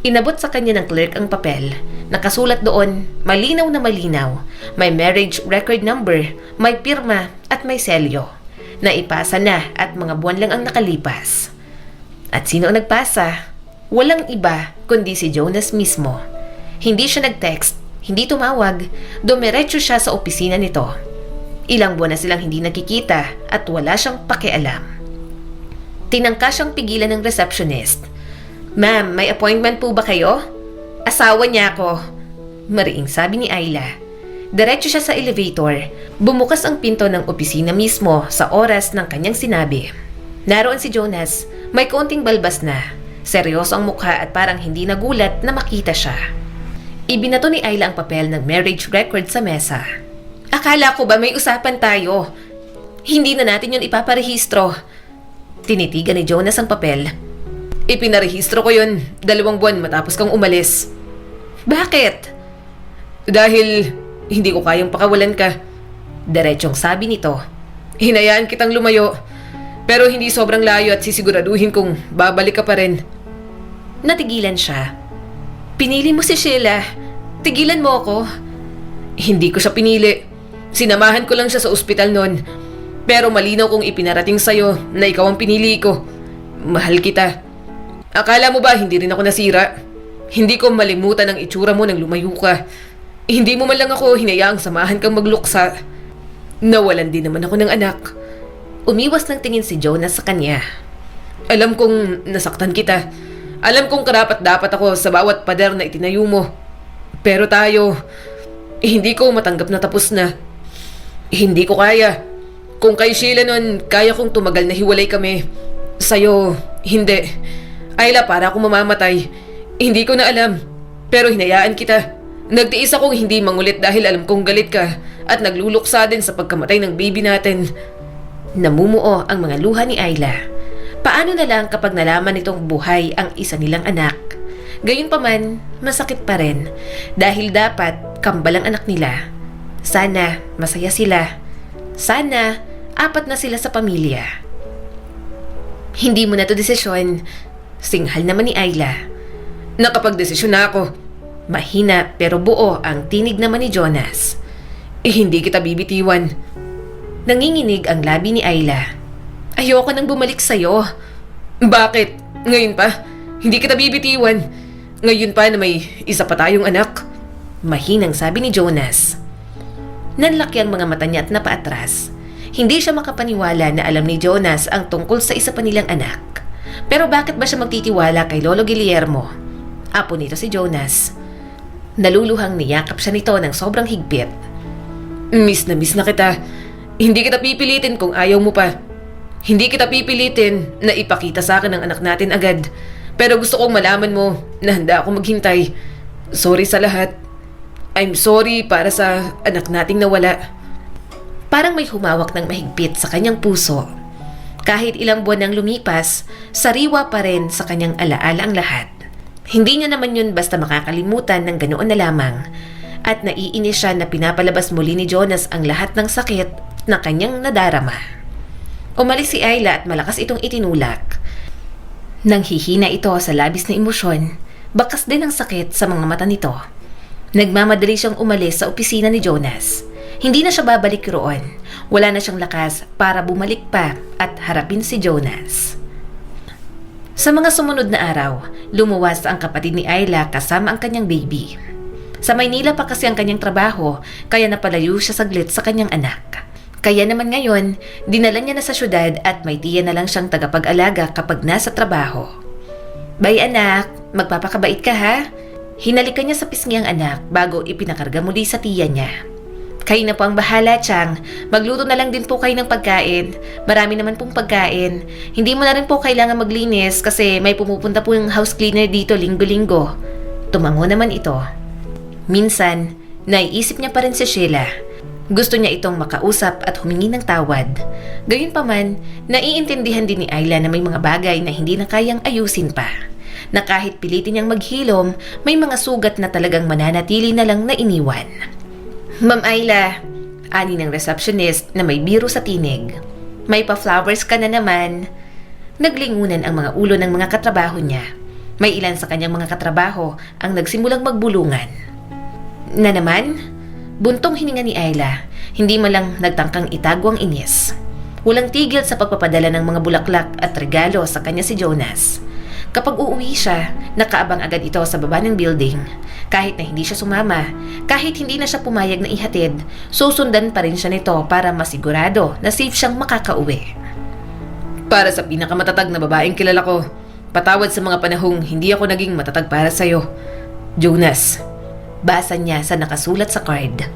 Inabot sa kanya ng clerk ang papel. Nakasulat doon, malinaw na malinaw. May marriage record number, may pirma at may selyo. Naipasa na at mga buwan lang ang nakalipas. At sino ang nagpasa? Walang iba kundi si Jonas mismo. Hindi siya nag-text, hindi tumawag, dumiretso siya sa opisina nito. Ilang buwan na silang hindi nagkikita at wala siyang pakialam. Tinangka siyang pigilan ng receptionist. Ma'am, may appointment po ba kayo? Asawa niya ako. Mariing sabi ni Ayla. Diretso siya sa elevator. Bumukas ang pinto ng opisina mismo sa oras ng kanyang sinabi. Naroon si Jonas, may konting balbas na. Seryoso ang mukha at parang hindi nagulat na makita siya. Ibinato ni Ayla ang papel ng marriage record sa mesa. Akala ko ba may usapan tayo? Hindi na natin yun ipaparehistro. Tinitigan ni Jonas ang papel. Ipinarehistro ko yun 2 buwan matapos kang umalis. Bakit? Dahil hindi ko kayang pakawalan ka. Diretsyong sabi nito. Hinayaan kitang lumayo. Pero hindi sobrang layo at sisiguraduhin kong babalik ka pa rin. Natigilan siya. Pinili mo si Sheila. Tigilan mo ako. Hindi ko siya pinili. Sinamahan ko lang siya sa ospital noon. Pero malinaw kong ipinarating sa'yo na ikaw ang pinili ko. Mahal kita. Akala mo ba hindi rin ako nasira? Hindi ko malimutan ang itsura mo nang lumayo ka. Hindi mo man lang ako hinayaang samahan kang magluksa. Nawalan din naman ako ng anak. Umiwas ng tingin si Jonas sa kanya. Alam kong nasaktan kita. Alam kong karapat-dapat ako sa bawat pader na itinayo mo. Pero tayo, hindi ko matanggap na tapos na. Hindi ko kaya. Kung kay Sheila nun, kaya kong tumagal na hiwalay kami. Sa'yo, hindi. Ayla, para akong mamamatay. Hindi ko na alam. Pero hinayaan kita. Nagtiis akong hindi mangulit dahil alam kong galit ka at nagluluksa din sa pagkamatay ng baby natin. Namumuo ang mga luha ni Ayla. Paano na lang kapag nalaman nitong buhay ang isa nilang anak? Gayunpaman, masakit pa rin dahil dapat kambal ang anak nila. Sana masaya sila. Sana 4 na sila sa pamilya. Hindi mo na to desisyon. Singhal naman ni Ayla. Nakapag-desisyon na ako. Mahina pero buo ang tinig naman ni Jonas. Hindi kita bibitiwan. Nanginginig ang labi ni Ayla. Ayoko nang bumalik sa'yo. Bakit? Ngayon pa? Hindi kita bibitiwan. Ngayon pa na may isa pa tayong anak. Mahinang sabi ni Jonas. Nanlaki ang mga mata niya at napaatras. Hindi siya makapaniwala na alam ni Jonas ang tungkol sa isa pa nilang anak. Pero bakit ba siya magtitiwala kay Lolo Guillermo? Apo nito si Jonas. Naluluhang niyakap siya nito ng sobrang higpit. Miss na kita. Hindi kita pipilitin kung ayaw mo pa. Hindi kita pipilitin na ipakita sa akin ang anak natin agad. Pero gusto kong malaman mo na handa ako maghintay. Sorry sa lahat. I'm sorry para sa anak nating nawala. Parang may humawak ng mahigpit sa kanyang puso. Kahit ilang buwan nang lumipas, sariwa pa rin sa kanyang alaala ang lahat. Hindi niya naman yun basta makakalimutan ng ganoon na lamang. At naiinis siya na pinapalabas muli ni Jonas ang lahat ng sakit na kanyang nadarama. Umalis si Ayla at malakas itong itinulak. Nang hihina ito sa labis na emosyon, bakas din ang sakit sa mga mata nito. Nagmamadali siyang umalis sa opisina ni Jonas. Hindi na siya babalik roon. Wala na siyang lakas para bumalik pa at harapin si Jonas. Sa mga sumunod na araw, lumuwas ang kapatid ni Ayla kasama ang kanyang baby. Sa Maynila pa kasi ang kanyang trabaho, kaya napalayo siya saglit sa kanyang anak. Kaya naman ngayon, dinala niya na sa syudad at may tiya na lang siyang tagapag-alaga kapag nasa trabaho. Bay anak, magpapakabait ka ha? Hinalikan niya sa pisngi ang anak bago ipinakarga muli sa tiya niya. Kayo na po ang bahala, Chang. Magluto na lang din po kayo ng pagkain. Marami naman pong pagkain. Hindi mo na rin po kailangan maglinis kasi may pumupunta po yung house cleaner dito linggo-linggo. Tumango naman ito. Minsan, naiisip niya pa rin si Sheila. Gusto niya itong makausap at humingi ng tawad. Gayunpaman, naiintindihan din ni Ayla na may mga bagay na hindi na kayang ayusin pa. Na kahit pilitin niyang maghilom, may mga sugat na talagang mananatili na lang na iniwan. Ma'am Ayla, ani ng receptionist na may biro sa tinig. May pa-flowers ka na naman. Naglingunan ang mga ulo ng mga katrabaho niya. May ilan sa kanyang mga katrabaho ang nagsimulang magbulungan. Na naman? Buntong hininga ni Ayla, hindi man lang nagtangkang itago ang inis. Walang tigil sa pagpapadala ng mga bulaklak at regalo sa kanya si Jonas. Kapag uuwi siya, nakaabang agad ito sa baba ng building. Kahit na hindi siya sumama, kahit hindi na siya pumayag na ihatid, susundan pa rin siya nito para masigurado na safe siyang makakauwi. Para sa pinakamatatag na babaeng kilala ko, patawad sa mga panahong hindi ako naging matatag para sa'yo. Jonas. Basa niya sa nakasulat sa card.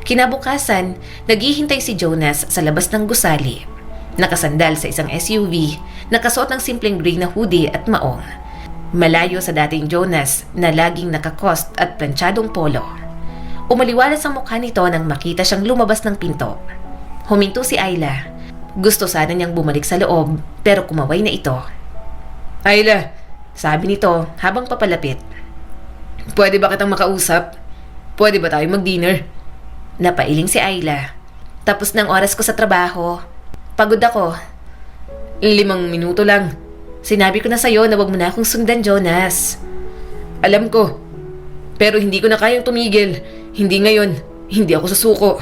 Kinabukasan, naghihintay si Jonas sa labas ng gusali. Nakasandal sa isang SUV, nakasuot ng simpleng gray na hoodie at maong. Malayo sa dating Jonas na laging nakakost at plantsadong polo. Umaliwalas ang mukha nito nang makita siyang lumabas ng pinto. Huminto si Ayla. Gusto sana niyang bumalik sa loob pero kumaway na ito. Ayla, sabi nito habang papalapit. Pwede ba kitang makausap? Pwede ba tayo mag-dinner? Napailing si Ayla. Tapos ng oras ko sa trabaho. Pagod ako. 5 minuto lang. Sinabi ko na sa'yo na wag mo na akong sundan, Jonas. Alam ko. Pero hindi ko na kayang tumigil. Hindi ngayon. Hindi ako susuko.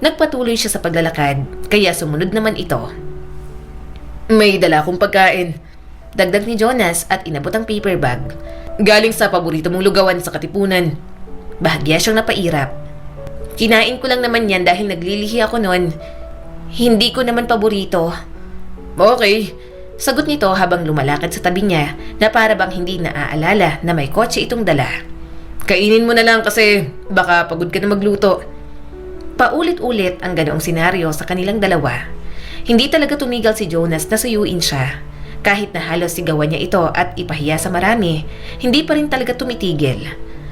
Nagpatuloy siya sa paglalakad, kaya sumunod naman ito. May dala akong pagkain. Dagdag ni Jonas at inabot ang paper bag. Galing sa paborito mong lugawan sa Katipunan. Bahagya siyang napairap. Kinain ko lang naman yan dahil naglilihi ako noon. Hindi ko naman paborito. Okay. Sagot nito habang lumalakad sa tabi niya na para bang hindi naaalala na may kotse itong dala. Kainin mo na lang kasi baka pagod ka na magluto. Paulit-ulit ang ganoong senaryo sa kanilang dalawa. Hindi talaga tumigal si Jonas na suyuin siya. Kahit na halos sigawan niya ito at ipahiya sa marami, hindi pa rin talaga tumitigil.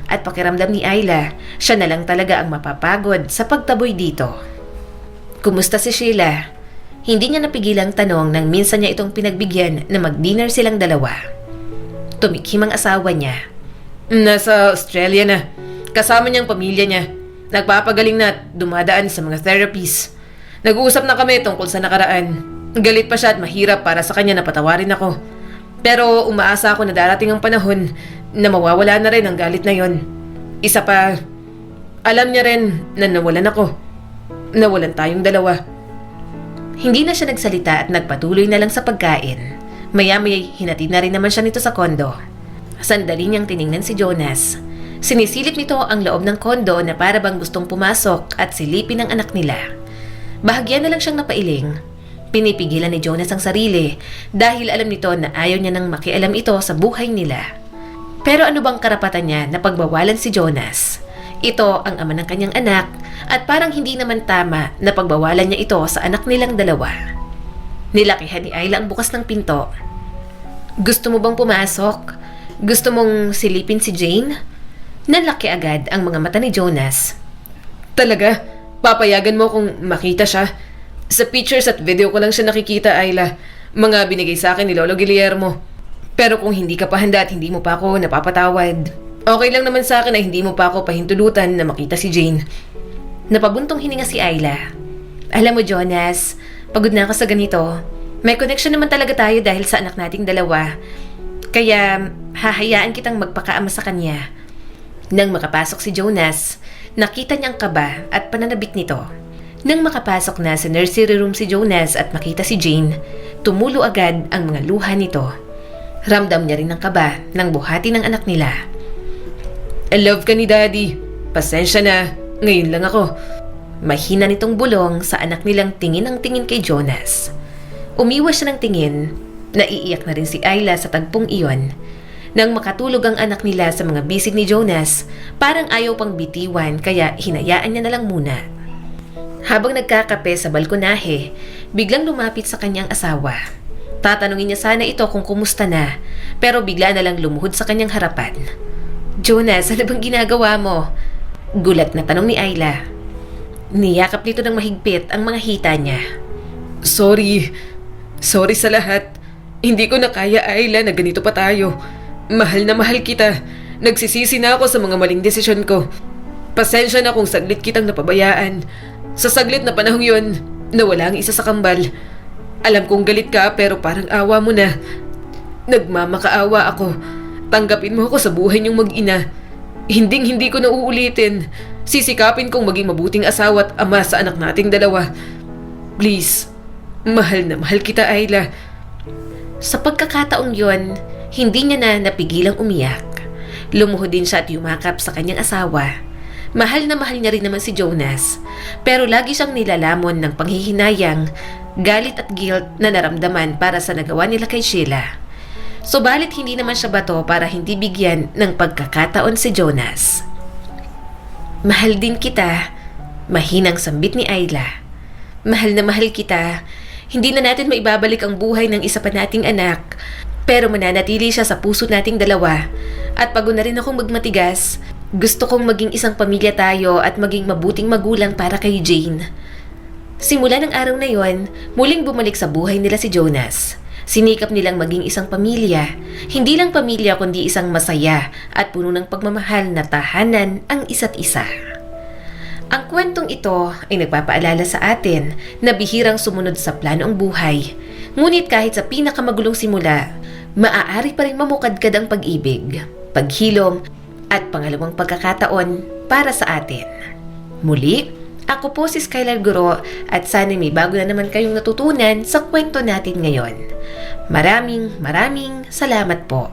At pakiramdam ni Ayla, siya na lang talaga ang mapapagod sa pagtaboy dito. Kumusta si Sheila? Hindi niya napigilang tanong nang minsan niya itong pinagbigyan na mag-dinner silang dalawa. Tumikhim ang asawa niya. Nasa Australia na. Kasama niyang pamilya niya. Nagpapagaling na at dumadaan sa mga therapies. Nag-uusap na kami tungkol sa nakaraan. Galit pa siya at mahirap para sa kanya na patawarin ako. Pero umaasa ako na darating ang panahon na mawawala na rin ang galit na yon. Isa pa, alam niya rin na nawalan ako. Nawalan tayong dalawa. Hindi na siya nagsalita at nagpatuloy na lang sa pagkain. Maya-maya hinatid na rin naman siya nito sa kondo. Sandali niyang tiningnan si Jonas. Sinisilip nito ang loob ng kondo na para bang gustong pumasok at silipin ang anak nila. Bahagya na lang siyang napailing. Pinipigilan ni Jonas ang sarili dahil alam nito na ayaw niya nang makialam ito sa buhay nila. Pero ano bang karapatan niya na pagbawalan si Jonas? Ito ang ama ng kanyang anak at parang hindi naman tama na pagbawalan niya ito sa anak nilang dalawa. Nilakihan ni Ayla ang bukas ng pinto. Gusto mo bang pumasok? Gusto mong silipin si Jane? Nalaki agad ang mga mata ni Jonas. Talaga? Papayagan mo kung makita siya? Sa pictures at video ko lang siya nakikita, Ayla. Mga binigay sa akin ni Lolo Guillermo. Pero kung hindi ka pa handa at hindi mo pa ako napapatawad, okay lang naman sa akin na hindi mo pa ako pahintulutan na makita si Jane. Napabuntong hininga si Ayla. Alam mo, Jonas, pagod na ako sa ganito. May connection naman talaga tayo dahil sa anak nating dalawa. Kaya hahayaan kitang magpakaama sa kanya. Nang makapasok si Jonas, nakita niya ang kaba at pananabik nito. Nang makapasok na sa nursery room si Jonas at makita si Jane, tumulo agad ang mga luha nito. Ramdam niya rin ang kaba ng buhati ng anak nila. I love ka ni Daddy. Pasensya na, ngayon lang ako. Mahina nitong bulong sa anak nilang tingin ang tingin kay Jonas. Umiwas siya ng tingin. Naiiyak na rin si Ayla sa tagpong iyon. Nang makatulog ang anak nila sa mga bisig ni Jonas, parang ayaw pang bitiwan kaya hinayaan niya na lang muna. Habang nagkakape sa balkonahe, biglang lumapit sa kanyang asawa. Tatanungin niya sana ito kung kumusta na, pero bigla na lang lumuhod sa kanyang harapan. Jonas, ano bang ginagawa mo? Gulat na tanong ni Ayla. Niyakap nito ng mahigpit ang mga hita niya. Sorry. Sorry sa lahat. Hindi ko na kaya, Ayla, na ganito pa tayo. Mahal na mahal kita. Nagsisisi na ako sa mga maling desisyon ko. Pasensya na kung saglit kitang napabayaan. Sa saglit na panahong yun, nawala ang isa sa kambal. Alam kong galit ka pero parang awa mo na. Nagmamakaawa ako. Tanggapin mo ako sa buhay niyong mag-ina. Hindi ko na uulitin. Sisikapin kong maging mabuting asawa at ama sa anak nating dalawa. Please, mahal na mahal kita, Ayla. Sa pagkakataong yon, hindi niya na napigilang umiyak. Lumuhod din siya at yumakap sa kanyang asawa. Mahal na mahal niya rin naman si Jonas, pero lagi siyang nilalamon ng panghihinayang, galit at guilt na naramdaman para sa nagawa nila kay Sheila. Subalit hindi naman siya bato para hindi bigyan ng pagkakataon si Jonas. Mahal din kita, mahinang sambit ni Ayla. Mahal na mahal kita. Hindi na natin maibabalik ang buhay ng isa pa nating anak, pero mananatili siya sa puso nating dalawa. At pagod na rin akong magmatigas, gusto kong maging isang pamilya tayo at maging mabuting magulang para kay Jane. Simula ng araw na yon, muling bumalik sa buhay nila si Jonas. Sinikap nilang maging isang pamilya. Hindi lang pamilya kundi isang masaya at puno ng pagmamahal na tahanan ang isa't isa. Ang kwentong ito ay nagpapaalala sa atin na bihirang sumunod sa plano ang buhay. Ngunit kahit sa pinakamagulong simula, maaari pa rin mamukadkad ang pag-ibig, paghilom, at pangalawang pagkakataon para sa atin. Muli, ako po si Skylar Guro at sana may bago na naman kayong natutunan sa kwento natin ngayon. Maraming salamat po.